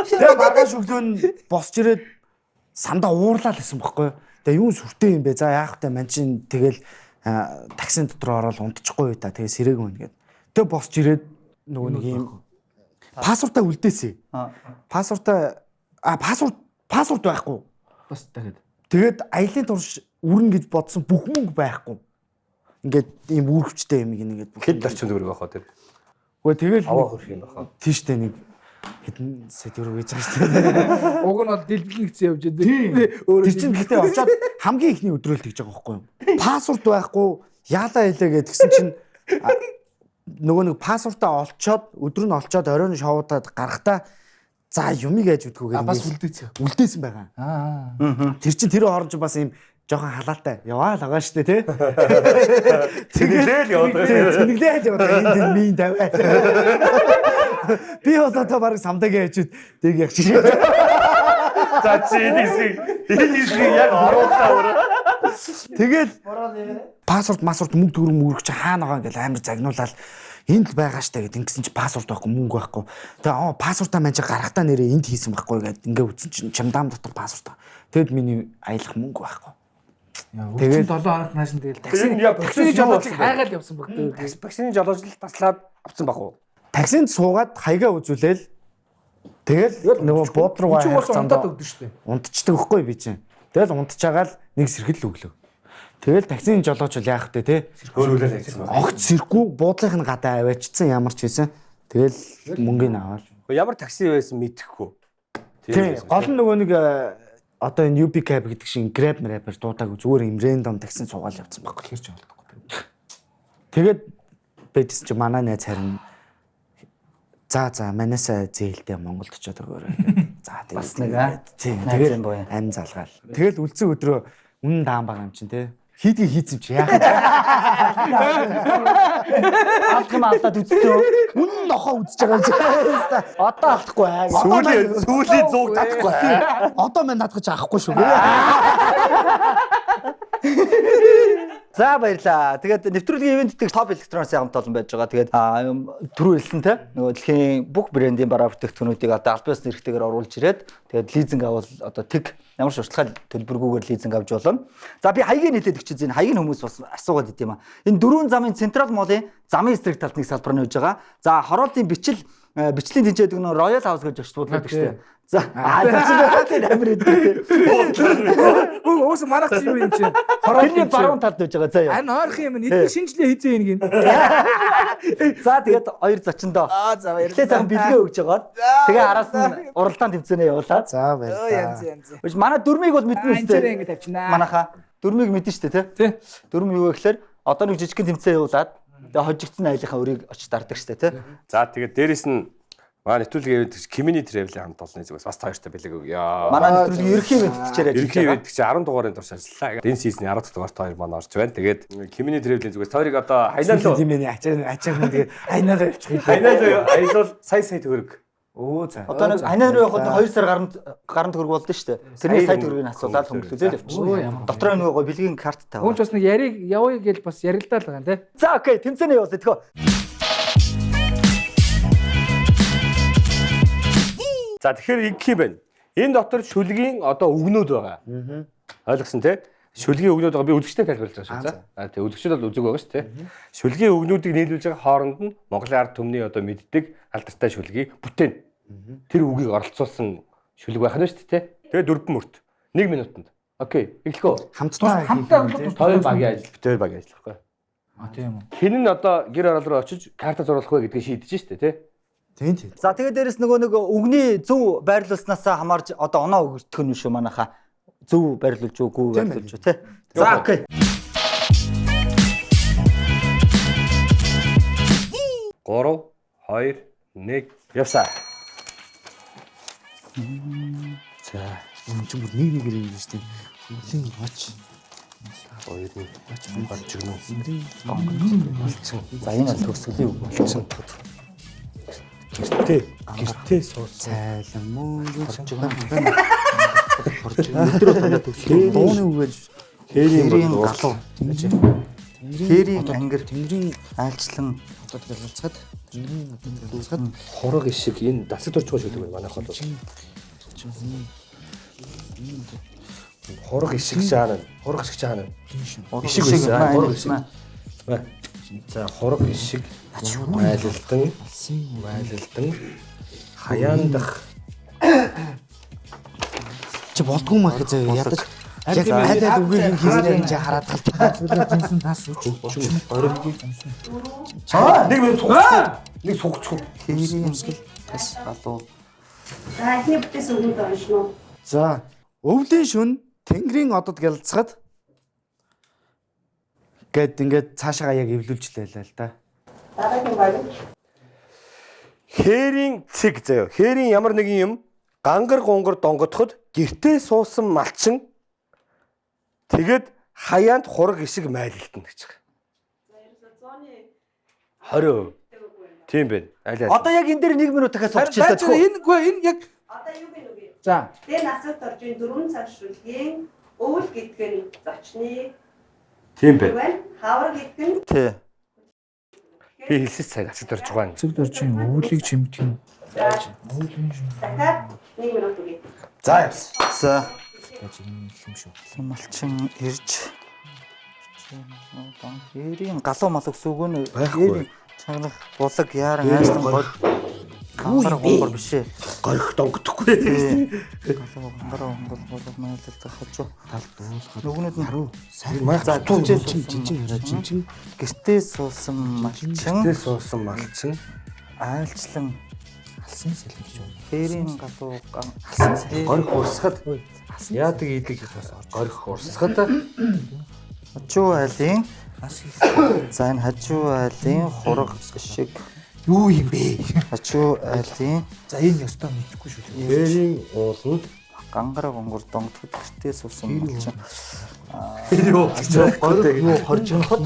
Тэгээ маргааш өглөө нь босч ирээд самдаа уурлаа л гэсэн бохоггүй. Тэгээ юу сүртэй юм бэ? За яах вэ? Ман чин тэгэл таксин дотор ороод унтчихгүй та. Тэгээ сэрэг хүн гээд. Тэгээ босч ирээд нөгөө нэг юм пассвортаа үлдээсэй. Пассворт байхгүй. Бас дахиад. Тэгээд аялын турш үрнэ гэж бодсон бүх мөнгө байхгүй. Ингээд ийм үүрэгчтэй юм ингээд бүх. Хэд орчин төгрөг авах тэр. Үгүй тэгэл Аваа хөрх юм баха. тийштэй нэг хэдэн сая төгрөг гэж байгаа шүү дээ. Уг нь бол дэлбэлэн гэсэн явж байгаа. Тэр чинь гэхдээ очоод хамгийн ихний өдрөөл тэгж байгаа байхгүй юу? Пассворт байхгүй яалаа хэлээ гэдгсэн чинь нөгөө нэг пассвортаа олцоод өдөр нь олцоод оройн шоудаад гарахтаа за юмыг яаж үдгүүгээ Бас үлдээсэн байгаа. Тэр чинь тэр хооронд бас ийм жоохон халаатай яваа л байгаа шүү дээ тий. Цэглээл яваад. Цэглээл яваад энэ мийн тавиад. Би одоо баг самдагийн хажууд тэг яг чи. За чи энэ яг оруулаа өөрөө. Тэгэл пассворт мөнгө төгрөг мөрөх чи хаана байгаа ингээл амар загнуулаад энд л байгаа штэ гэд ингэсэн чи пассворт байхгүй мөнгө байхгүй. Тэгээ пассвортаа маань чи гарахтаа нэрээ энд хийсэн байхгүй гэд ингээ үтсэн чи чамдаам дотор пассворт. Тэгэд миний аялах мөнгө байхгүй. Тэгээд 7 хоног нааш нь тэгэл таксины жолоожлыг хайгаал явсан багтаа. Таксины жолоожлол таслаад авсан баг уу? Таксинд суугаад хаягаа үзүүлээл тэгэл нөгөө бууд руу чи бас унтаад өгдөн штэ. Унтчихдаг байхгүй би чинь. Тэгэл унтчаагаал нэг сэрхэл өглөө. Тэгэл таксины жолооч л яах вэ те? Хөөрүүлээ гэсэн баг. Огт сэрхгүй буудлынх нь гадаа аваачсан ямар ч хийсэн. Тэгэл мөнгөний аваад. Ямар такси байсан мэдэхгүй. Тийм гол нь нөгөө нэг одоо энэ UP cab гэдэг шиг Grab Grab-аар дуудаагүй зүгээр юм random таксинд суугаад явсан байхгүй хэрч болдоггүй. Тэгээд бэдс чи манай найз харин за манайсаа зээлтэй Монголд очиод өгөөрэй. За тэгээд Бас нэг тэгээд амь залгаал. Тэгэл үлдсэн өдрөө үнэн даан байгаа юм чинь те. Хийдгийг хийцэн чи яах вэ? Алдах юм алдаад үзтээ. Үнэн нохоо үзэж байгаа юм чи. Одоо алдахгүй. Сүүлийн 100 татахгүй. Одоо мань надгаж авахгүй шүү. За баярлаа. Тэгээд нэвтрүүлгийн ивенттэй топ электроникс хамт олон байж байгаа. Тэгээд түрүү хэлсэн те нөгөө дэлхийн бүх брендийн бараа бүтээгдэхүүнүүдийг одоо аль биесны хэрэгтэйгээр оруулж ирээд тэгээд лизинг авал одоо тэг ямар ч уртлагын төлбөргүйгээр лизинг авч болно. За би хаягийг нийлээд өгч чинь хаягийн хүмүүс бас асуугаад идэм аа. Энэ дөрвөн замын Централ Молын замын эсрэг талд нэг салбар нь үүж байгаа. За хорооллын бичлэлийн тэнцээд өгнө Royal House гэж очтуулдаг шүү дээ. За тийм амир идэв. Уус манайх чи юу юм чинь? Тэрний баруун талд байж байгаа заа. Ань ойрхон юм эдгээр шинжилгээ хийзээ нэг юм. За тэгээд хоёр зочиндоо. За баярлалаа. Эхлээ цагаан бэлгээ өгж байгаа. Тэгээ араас нь уралдаан тэмцээнэ явуулаад. За баярлалаа. Янз. Биш манай дөрмийг бол мэднэ Энд үстэй. ингэ тавьчихнаа. Манайха дөрмийг мэднэ шүү дээ тий. Дөрм юу вэ гэхээр одоо нэг жижигхэн тэмцээн явуулаад тэгээ хожигдсан айлынхаа өрийг очиж дардаг шүү дээ тий. За тэгээд дээрэс нь манай нэвтрүүлгийн ивент Community Travel-ийн хамт олонны зүгээс бас хоёртой бэлэг өгье. Манай нэвтрүүлгийн ерөнхий ивент чирээ. Ерөнхий ивент чи 10 дугаарын турш ажиллалаа. Энэ сизны 10 дахь дугаарт хоёр манай орж байна. Тэгээд Community Travel-ийн зүгээс хоёрыг одоо хайнаа л тийм ээ ачаа хүн тэгээд айнаар авчих. аялал сая төгрөг. Оо за. Одоо нэг ханаа руу явахад 2 сар гарan төгрөг болдсон шүү дээ. Тэрний сая төгрөгийг асуулаад хөнгөлүүлээд явчихсан. Дотроо нөгөө бэлгийн карт таваа. Хүн ч бас нэг яриг явъя гэж бас ярилдаа л байгаа юм тий. За окей, тэмцээнэ явуулъя тэхөө. За тэгэхээр ингэх юм байна. Энэ дотор шүлгийн одоо өгнүүд байгаа. Ойлгосон тий? Шүлгийн өгнүүд байгаа. Би үлгчтэй тайлбарлаж байгаа шүү дээ. Тий, үлгчд бол үзэг байгаа шүү дээ. Шүлгийн өгнүүдийг нийлүүлж байгаа хооронд нь Монголын ард түмний одоо мэддэг алдартай шүлгийг бүтээн. Тэр үгийг оролцуулсан шүлэг байх нь шүү дээ. Тэгээ 4 мөрт 1 минутанд. Окей. Эхлэхөө. Хамтдаа хоёр багийн ажил, битээр багийн ажил баггүй. Тийм үү. Хэн нь одоо гэр орол руу очиж карта зуруулах вэ гэдгийг шийдэж штэ тий. Тийм. За тэгээд дээрэс нөгөө нэг үгний зөв байрлуулснаас хамаарч одоо оноо өгөртөх нь шүү манайха. Зөв байрлуулж үгүй байрлуулж тий. За окей. 3 2 1 явсаа. За энэ ч бүр нэг нэгээр юм шүү дээ. Өвлийн оч. Хоёрын оч гарч ирнэ. За энэ бол төгсгөлийн үг болсон. Гэртээ суус. Цайлан муу Өдрөө танаа төгсгөл. дууны үгээр Хэрийн галуу. Хэрийн ангир тэнгэрийн айлчлан одоо гэлцгээд тэнгэрийн одоо гэлцгээд Хорог ишиг энэ дасаг дурч байгаа шүү дээ манайх бол. Хорог ишиг шаана. Хорог ишиг шаана. Ишиг байсан. Хорог ишиг. За хорог ишиг майлалдан хаяандах чи болдгүй маа гэж ядаж яг хайдаад үгийг хийсэн чи хараад талтаа. нэг минут сугч. Нэг сугч. хэрийн ангир тас галуу. За эхний бүтээс өгнөд уншно. За өвлийн шүн тэнгэрийн одод гэлцгээд гэд ингээд цаашаа яг эвлүүлжлээ л да. Дараагийн баг. Хэрийн цэг заяа. Хэрийн ямар нэгэн юм гангар гунгар донгодоход гэртээ суусан малчин тэгэд хаяанд хураг ишиг майлалтна гэж байгаа. 20%. Тийм байна. Аль аль. Одоо яг энэ дээр 1 минут дахиад суучих л та. Энэ яг Одоо юу гэнэ үгүй. за Тэ насад орж ийн 4 цаг шүлгийн өвөл гэдг нь зочны Тийм байна. байна. Хавар гэдг нь Тий. Би хэлсэж цаг асаж дурж байгаа. цэг дорчин өвлийг чимдэг юм. дахиад 1 минут үгүй. За явс. За юм шүү. малчин ирж хэрийн галуу мал өсөг нь Байхгүй. чанах булаг яаран айслан гол гангар гонгор биш ээ. Горих донгодохгүй. Галуу гангар гонгор булаг майлалт хажуу Талд дуулахад нөгнөд нь сайн за жинчин хараа жинчин гэртээ суусан малчин Гэртээ суусан малчин айлчлан Алсын сэлгэж байна. хэрийн галуу алсан горих урсгад яадаг идэг горих урсгад хажуу айлын за энэ хажуу айлын хураг шиг Юу юм бэ? хажуу айлын За энэ ёстой мэдэхгүй шүү. Хэрийн ууланд гангар гонгор донгодоход гэртээ суусан малчин юу горих хоржинход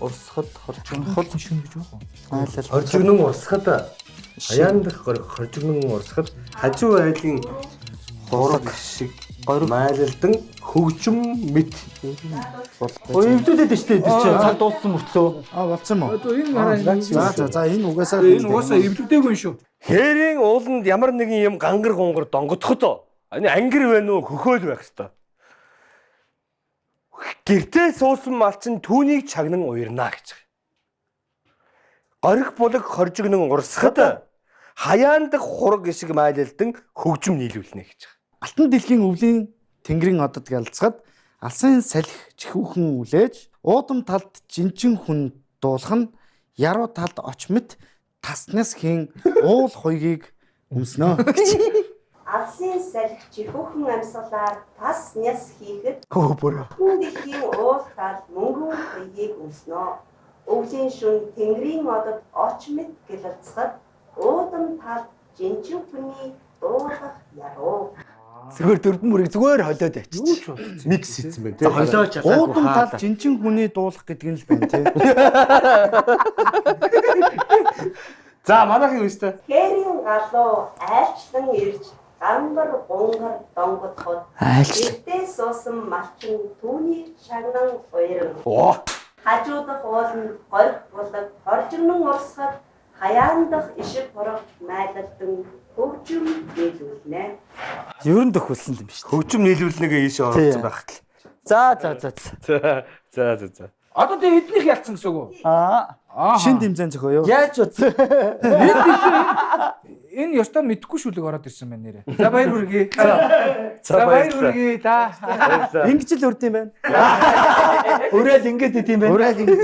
урсгад хоржинход шүн гэж байна. айлал хоржигнон урсгад хаяандах горих хоржигнон урсгад хажуу айлын хураг шиг горих майлалдан хөгжим мэд эвдүүлээд нь штэ тэр чинь цаг дууссан мөртлөө болцсон мó. Одоо энэ хараа За энэ угаасаа энэ угаасаа эвлэгдээгүй юм шүү. Хэрийн ууланд ямар нэгэн юм гангар гунгар донгодоход энэ ангир байна уу хөхөөл байх хэвээр. Гэртээ суусан малчин түүнийг чагнан уярнаа гэж байгаа. Горих булаг хоржигнон урсгад хаяандах хураг ишиг майлалдан хөгжим нийлүүлнэ гэж байгаа. Алтан дэлхийн өвлийн тэнгэрийн одод гэлцгээд алсын салхи чихүүхэн үлээж уудам талд жинчин хүн дуулах нь яруу талд очмит таснаас хийн уул хуйгийг өмснөө. Алсын салхи чихүүхэн амьсгалаар тас няс хийхэд бүр хүн дэлхийн уул тал мөнгөн хаягийг өмснөө. Өвлийн шүн тэнгэрийн одод очмит гэлэлцэхэд уудам тал жинчин хүний дуулах яруу. зүгээр дөрвөн мөрийг зүгээр холиод ячиж. Микс хийсэн байна тийм. Холиож Уудам талд жинчин хүний дуулах гэдэг нь л байна тий. За манайхын үстэй. Хэрийн галуу айлчлан ирж гангар гунгар донгодоход гэртээ суусан малчин түүний шагнан уярна. Оо. Хажуудах ууланд горих булаг хоржигнон урсгад хаяандах ишиг хураг майлалдан хөгжим нийлүүлнэ. Ер нь төгөлсөн юм шүү. Хөгжим нийлүүлнэгээ ийшээ оролцсон байх л. За. За. Одоо тэгээ эднийх ялцсан гэсэн үг үү? Шин тэмцээн зөхөө юу? Яаж утсан? Энэ ёстой мэдэхгүй шүлэг ороод ирсэн байна нэрээ. За баяр хүргэе. За Баяр хүргэе да. Ингэж л урд юм байна. Өрөөл ингэж идэм байна. Ураад ингэж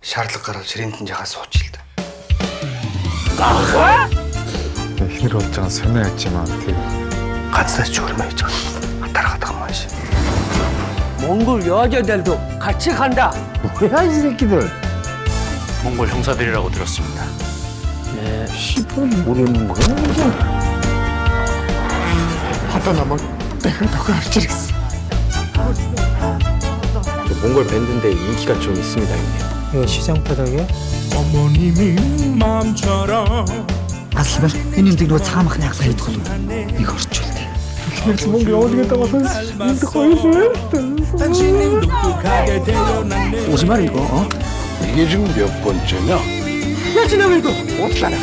Шаардлага гараад ширээнд нь жагаа сууч л да. Эхнэр болж байгаа сонио яж юм аа тийм. Ганцлаач чөөрмөө хийж байгаа. Атархаад байгаа маш. 몽골 여자들도 같이 간다. 뭐야 이 새끼들. 몽골 형사들이라고 들었습니다. 네. 씨발 모르는 거야? 하다 남아 내가 더 가르치겠어. 몽골 밴드인데 인기가 좀 있습니다, 형님. 이거 시장 바닥에 어머님이 마음처럼 Аслбал энэ нэг нөгөө цаамах нэг хайдах уу? Нэг орчуулдаг. 그래서 뭔가 어디가 따가서 인도 거기서 당신은 독특하게 태어났네. 오지 마 이거. 이게 지금 몇 번째냐? 야 지나가 이거. 어떡하냐?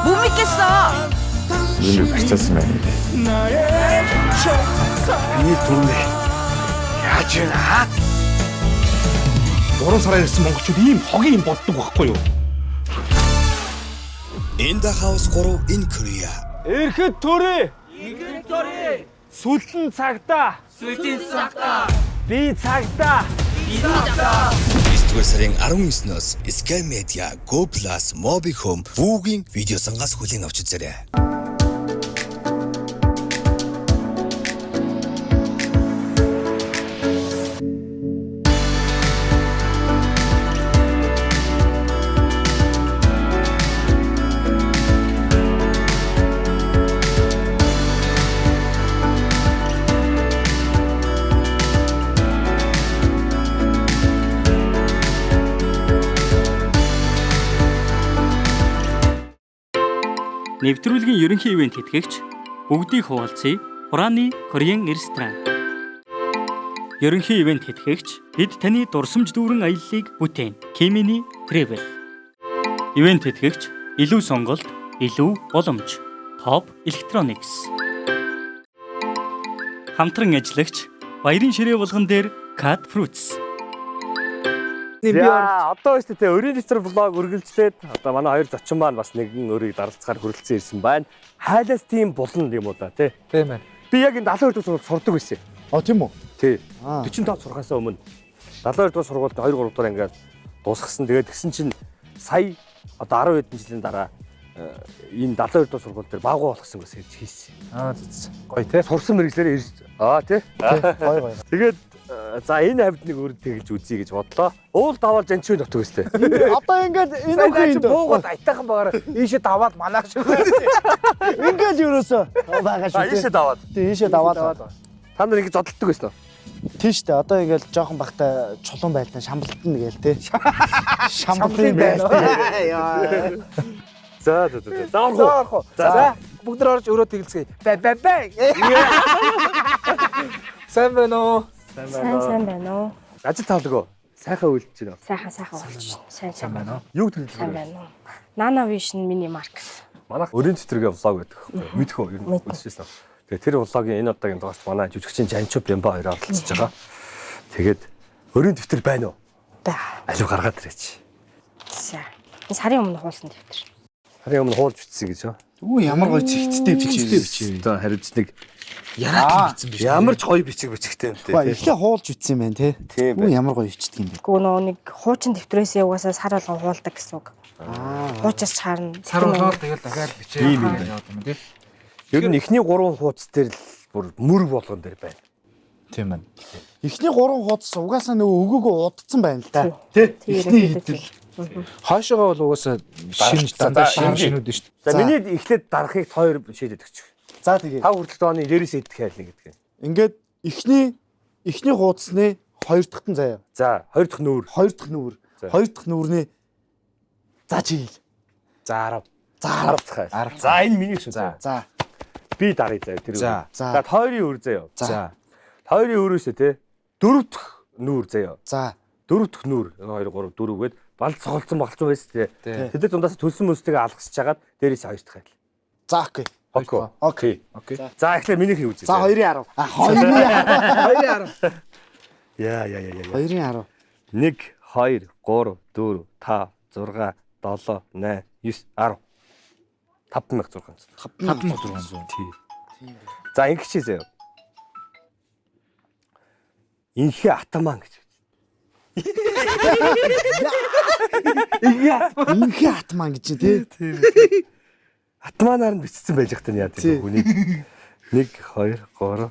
못 믿겠어. 눈을 비쳤으면 나의 이 둘리 야지나 여러 살아있는 монголчууд ийм хогийн боддог байхгүй юу? In the house 3 in Korea. Эрхэд төрөө. Сүлтэн цагта. Би цагта. 9-р сарын 19-ноос Sky Media, Go Plus, Mobicom бүгийн видео сангаас хүлээн авч үзээрэй. Нэвтрүүлгийн ерөнхий ивент тэтгэгч бүгдийг хуваалцъя. Хурааны Korean ресторан. Ерөнхий ивент тэтгэгч бид таны дурсамж дүүрэн аяллыг бүтээн. Kimini Travel. Ивент тэтгэгч илүү сонголт, илүү боломж. Top Electronics. Хамтран ажиллагч баярын ширээ болгон дээр Cat Fruits. За одоо өстө тэ өрийн дэвтэр блог үргэлжлээд одоо манай хоёр зочин маань бас нэгэн өрийг даралцахаар хүрэлцэн ирсэн байна. Хайлаас тийм булна юм уу да тий. Тийм ээ. Би яг энэ 72 дугаар сургуульд сурдаг байсан. тийм үү? Тий. 45 сургахаас өмнө 72 дугаар сургуульд 2 3 дугаар ингээд дуусгасан. Тэгээд тэгсэн чинь сая одоо 10 хэдэн жилийн дараа энэ 72 дугаар сургууль дээр багуу болгосон гэсэн хийсэн. Гоё те. Сурсан мэрэгчлэрээ ирж тий. Гоё. Тэгээд за энэ хавьд нэг өр тэгэлж үзье гэж бодлоо. Уул даваал жанчгүй нутг өстэй. Одоо ингээд энэ үхэнд буугаад айтайхан багаар ийшээ даваад манайх шиг. ингээд юусоо байгаа шүү. Ийшээ даваад. Тий ийшээ даваад. Та нар ингэ зодтолдог байсан уу? Тийш үү. Одоо ингээд жоохон бахта чулуун байлаа шамбалтна гээл те. Шамбалтын байл. За. Заахуу. За бүгд орж өрөө тэгэлцгээе. Бай. Сайн байна уу? Сайн байна уу? Ажил тавлаг уу? Сайхан үйлдэж байна. Сайхан болж байна. Сайн байна уу? Юу төлөв? Сайн байна уу? Nana Vision mini market. Манайх өрийн дэвтэргээ влог байдаг. Мэдэх үү? Ер нь үзчихсэн. Тэгээ тэр влогийн энэ удаагийн дугаарт манай жүжигчин Жанчо Бямба хоёр оролцож байгаа. Тэгээд өрийн дэвтэр байна уу? Баа. Алив гаргаад ирээч. За. Энэ сарын өмнө хуулсан дэвтэр. Сарын өмнө хуулж бичсэн гэж юу? Үу ямар гоё зэгцтэй бичээ. Одоо хариуц нэг Яагаад бичсэн бэ? ямар ч гоё бичигтэй юм те. Эхлээ хуулж бичсэн юм байна те. Үу ямар гоё бичдэг юм бэ? Гүн нэг хуучин дэвтрээсээ угаасаа сар болгон хуулдаг гэсэн үг. Хуучаас чарна. Сар болгоод тэгэл дахиад бичээ. Яваад юм тий. Ер нь эхний 3 хуудас дээр л бүр мөрөг болгон дээр байна. Тийм байна. Эхний 3 хуудас угаасаа нөгөө өгөөгөө удцсан байна л да. Тэ? Эхний хэдэл. Хаашаага бол угаасаа дандаа шинүүд шүү дээ. За миний эхлээд дарахыг хоёр шийдээд өгч. За тэгээ. 5 хүртэл оны дээрээс идэх хайл нэг гэдэг. Ингээд эхний хуудасны 2 дахь нь заяа. За 2 дахь нүүр. 2 дахь нүүр. 2 дахь нүүрний за жийл. За 10 дахь хайл. За энэ миний шүү. За. Би дарыг заяа тэр. За хоёрын өөр заяа. За. Хоёрын өөрөөсөө те 4 дахь нүүр заяа. За. 4 дахь нүүр 2 3 4 гээд балд цоголцсон байсан те. Тэд дундаас төлсөн мөстэйгээ алгасч чагаад дээрээс 2 дахь хайл. За окей. Окей. За эхлээ миний хий үзье. За 2-10. 2-10. Яа. 2-10. 1 2 3 4 5 6 7 8 9 10. 5600. 5600. Тий. За ингэчээсэй. Инхи атман гэж. Инхи атман гэж тий. Атманаар нь бичсэн байж хата яа тийм хүний. 1 2 3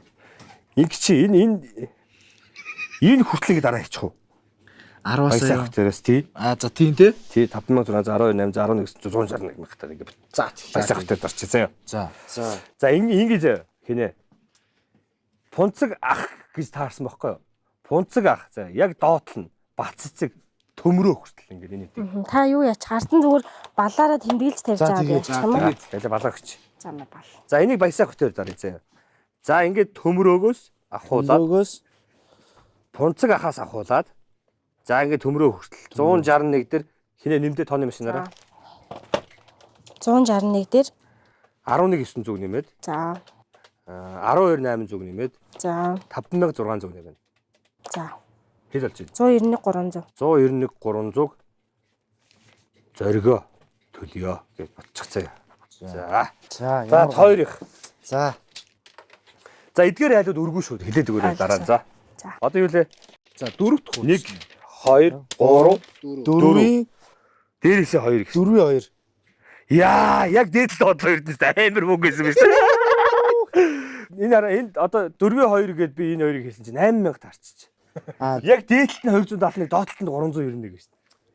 Инх чи энэ хүртлийг дараа хийчих уу? 10-аас баясах дээрээс тий. За тийм тий. Тий 5618 11 161 мягтаа ингэ за баясах дээр дарчих заяа. За ингэж хийнэ. Пунцэг ах гэж таарсан байхгүй юу? Пунцэг ах за яг доотлол нь бац цэцэг төмрөө хүртэл ингэ энэ тийм. Та юу яач хартан зүгээр балаараа тэмдэглэж тавьж байгаа гэж юм уу? Тэгээ балаа өгч. За мэ бал. За энийг баясах хөтөр дарыг заяа. За ингэ төмрөөгөөс ахуулаад пунцэг ахаас ахуулаад за ингэ төмрөө хүртэл 161 дээр хинэ нэмдээ тооны машинаараа 161 дээр 11900 нэмээд за 12800 нэмээд за 5600 нэмээд за хэд болж байна? 191 300 191 300 зоргоо төлөё гэж бодчихцаа. За хоёр их. За эдгээр айлууд өргөн шүү хэлээд өгөөрэй дараа. За одоо юу лээ? За дөрөвт хүү. 1 2 3 4 дээрээсээ 2 их. 4-2. Яа, яг дээд л бодлоо эрдэнэс амар мөнгө байсан биз дээ. Энэ одоо 4-2 гээд би энэ хоёрыг хэлсэн чинь 8000 таарчих. Яг дээдлэлт нь 271, доотлолт нь 391 гэж.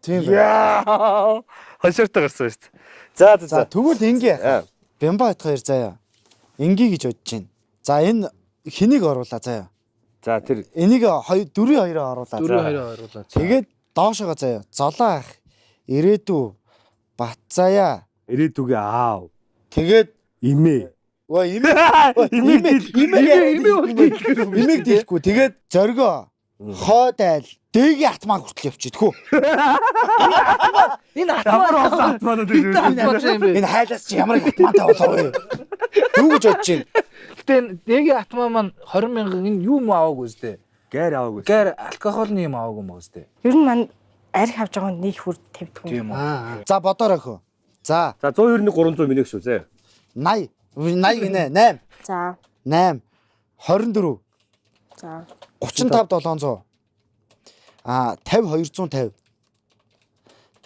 Тийм байна. Яа. Хашаартаа гарсан шүү дээ. За. Тэгвэл ингээ Бямба хат хоёр заяа. Ингээ гэж бодож байна. За энэ хэнийг оруулаа заяа. За тэр энийг 4-2-оо оруулаа. 4-2-оо оруулаа. Тэгээд доошоогоо заяа. Золоо ах, ирээдүү, Батзаяа, ирээдүгээ аав. Тэгээд имээ. Имийг дийлэхгүй. Тэгээд зоргоо, хойд айл, дэгийн атмаа хүртэл явчихдгүү. Энэ атмаа энэ хайлаас чи ямар атмаатай болов вэ? Юу гэж бодож байна? Гэтэ дэгийн атмаа маань 20,000 энэ юу юм аваагүй зү? Гэр аваагүй. Гэр алкогольны юм аваагүй мөн зү? Ер нь маань арх авж байгаа нь нэг хүр тавьдаг юм. За бодоорой хөө. За 191 300 минийг шүү зэ. 80 гинэ 8. За 8 24. За 35 700. 50 250.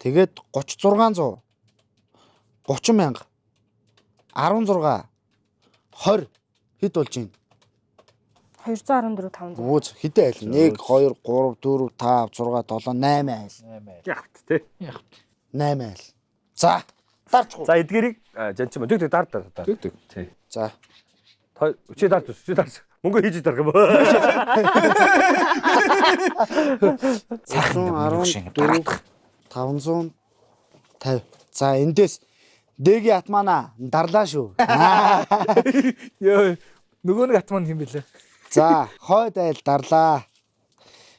Тэгээд 30 600. 30,000. 16 20 хэд болж байна? 214 500. Өөз хэдэн айл? 1 2 3 4 5 6 7 8 айл. Ягт тий. 8 айл. За дарч. За эдгэрийг жанч юм. Тэг даар. Тий. За. Чи даарч. Мөнгө хийж дарах юм. 550. За эндээс дэгийн атмана дарлаа шүү. Йоо нөгөө нэг атман хэм бэлээ. За хойд айл дарлаа.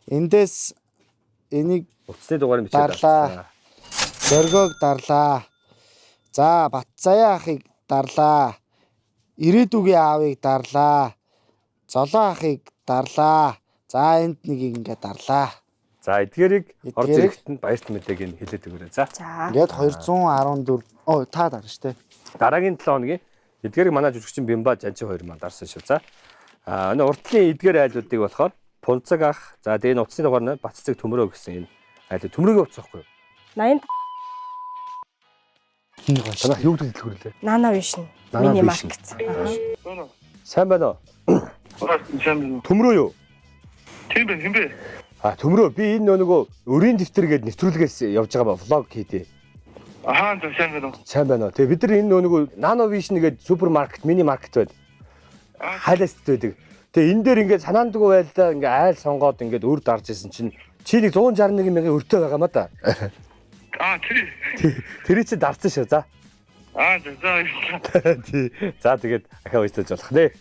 Эндээс энийг уцсны дугаар нь бичээд дарлаа. Зоргоог дарлаа. За Батзаяа ахыг дарлаа. Ирээдүгийн аавыг дарлаа. Золоо ахыг дарлаа. За энд нэгийг ингээд дарлаа. За эдгэрийг орж ирэхэд нь баярт мэдээг нь хэлээд өгөөрэй. За. Ингээд 214. Та дарна штэ. Дараагийн 7 хоногийн эдгэрийг манай жүжигчин Бямба жанчин хоёр маань дарсан шүү. За. Энэ уртлын эдгээр айлуудыг болохоор Пунцэг ах. За тэгээ нуцны дугаар нь Баццэг төмрөө гэсэн энэ айлууд төмрөөгөө уцсахгүй юу? 80 Танах юу гэдэг хэлгүүрлээ? Нана Vision. Мини маркет. Сайн байна уу? Төмрөө юу? Тийм бэ, тийм бэ. Төмрөө би энэ нөгөө өрийн дэвтэр гээд нэвтрүүлгээс явж байгаа влог хийдээ. Сайн байна уу? Сайн байна уу. Тэгээ бид нар энэ нөгөө Nano Vision гээд супермаркет, мини маркет байд. Хайласт байдаг. Тэгээ энэ дээр ингээд санаандгүй байлдаа ингээд айл сонгоод ингээд өр дарж исэн чинь чи нэг 161,000 өртөө байгаа маа да. Тэр чи дарсан шүү. За. За тэгээд ахаа уйстаж болох нэ.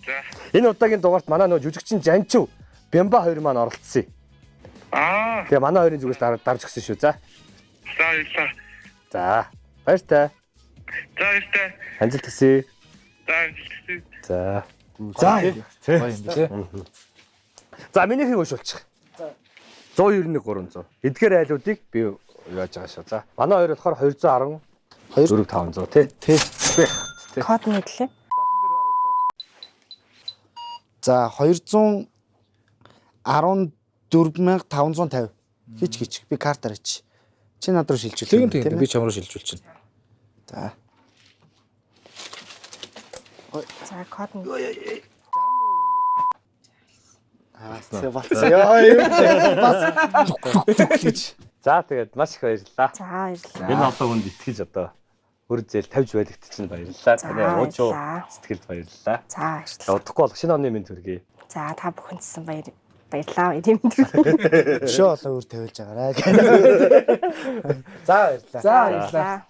За. Энэ удаагийн дугаарт манай нөгөө жүжигчин Жанчив Бямба хоёр маань оролцсон. Тэгээ манай хоёрын зүгээс дарж өгсөн шүү. За. За. Баяртай. Амжилт хүсье. За. За минийхийг уушуулчих. 191 300. Эдгээр айлуудыг би яаж байгаа шүү. За. Манай хоёр болохоор 210 4500 тий. Код мэдлээ. За 210 14550 хич би картаар хич. Чи над руу шилжүүл. Тийм би чам руу шилжүүлчихнэ. За. За код нь. За тэгээд маш их баярлалаа. За баярлалаа. Энэ одоо хүнд итгэж одоо өр зээл тавьж байлгт чинь баярлалаа. Таны уучуу сэтгэлд баярлалаа. За баярлалаа. Удахгүй бол шинэ оны минь төргий. За та бүхэндсэн баярлалаа. Тийм төргий. Өшөө олон өр тавилж байгаарай. За баярлалаа. За баярлалаа.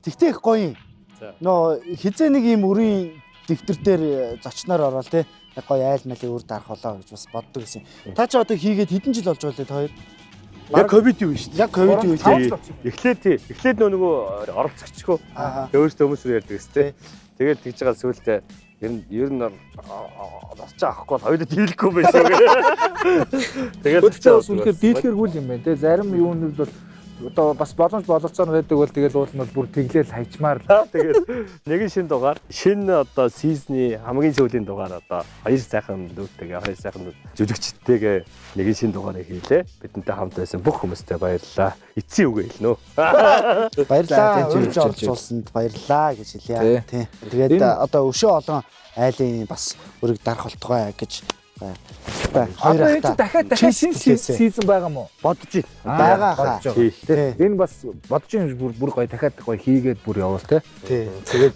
Тэгтээ их гоё юм. Нөө хизээ нэг юм өрийн дэвтэр дээр зочноор ороод те гоё айл малын үр дарах болоо гэж бас боддог гэсэн. Та ч одоо хийгээд хэдэн жил болж байлаа хоёр? Яг ковид юу шүү дээ. Яг ковид юу тийм. Эхлээд нөгөө оролцогчгүй. Өөрөөсөө хүмүүс рүү ярьдаг гэсэн. Тэгэл тэгж байгаа сүултээ ер нь босч авахгүй бол хоёулаа дийлэхгүй байсан гэх. Тэгээд өчигдөр үнэхээр дийлэхэргүй юм байна те. Зарим юунууд бол одоо бас боломж бололцоо байдаг бол тэгэл уул нь бүр тэглээл хайчмаар. Тэгээд нэгэн шин дугаар шинэ одоо сизны хамгийн сүүлийн дугаар одоо хоёр сайхан дүүтэйгээ хоёр сайхан жүжигчдтэйгээ нэгэн шин дугаарыг хийлээ. Бидэнтэй хамт байсан бүх хүмүүстээ баярлалаа. Эцсийн үгээ хэлнэ. Баярлалаа. Урьж орж уулсанд баярлалаа гэж хэлье. Тийм. Тэгээд одоо өшөө олон айлын бас өрийг дарах болтугай гэж одоо энэ дахиад шинэ сизон байгаа мó? Бодож байгаа хаа. Энэ бас бодож юм бүр гоё дахиад гоё хийгээд бүр явуул те. Тий. Тэгээд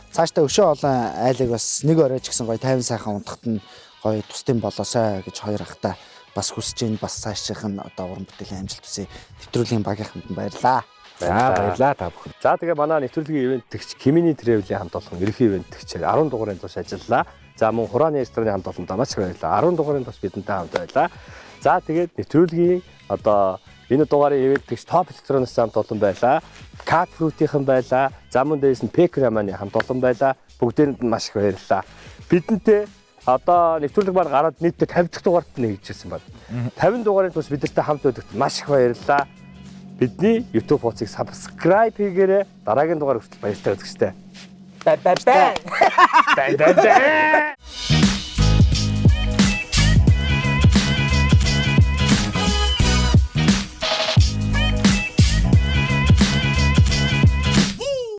цаашдаа өшөө олон айлыг бас нэг орой ч гэсэн гоё 50 сайхан унтахт нь гоё тусдын болоосай гэж хоёр ахта бас хүсэж ийн бас цаашийнх нь одоо уран бүтээлийн амжилт хүсье. Нэвтрүүлгийн багийнханд баярлаа. За баярлаа та бүхэн. За тэгээ манай нэвтрүүлгийн ивэнтгч Кимини Travel-ийн хамт олон ерөнхий ивэнтгч 10 дугаарын турш ажиллалаа. За мөн хурааны рестораны хамт олондоо маш их баярлалаа. 10 дугаарын турш бидэнтэй хамт байлаа. За тэгээд нэвтрүүлгийн одоо энэ дугаарын ивэнтгч Top Electronics хамт олон байлаа. Cat Fruit-ийн байлаа. За мөн дээрээс нь Pekramani хамт олон байлаа. Бүгдээрэнд нь маш их баярлалаа. Бидэнтэй одоо нэвтрүүлэг маань гараад нийтдээ 50 дахь дугаарт нэгжсэн байна. 50 дугаарын турш бидэртэй хамт байдагт маш их баярлалаа. Бидний YouTube хуудсыг subscribe хийгээрэй. Дараагийн дугаар хүртэл баяртай үзэгчтэй. Бай.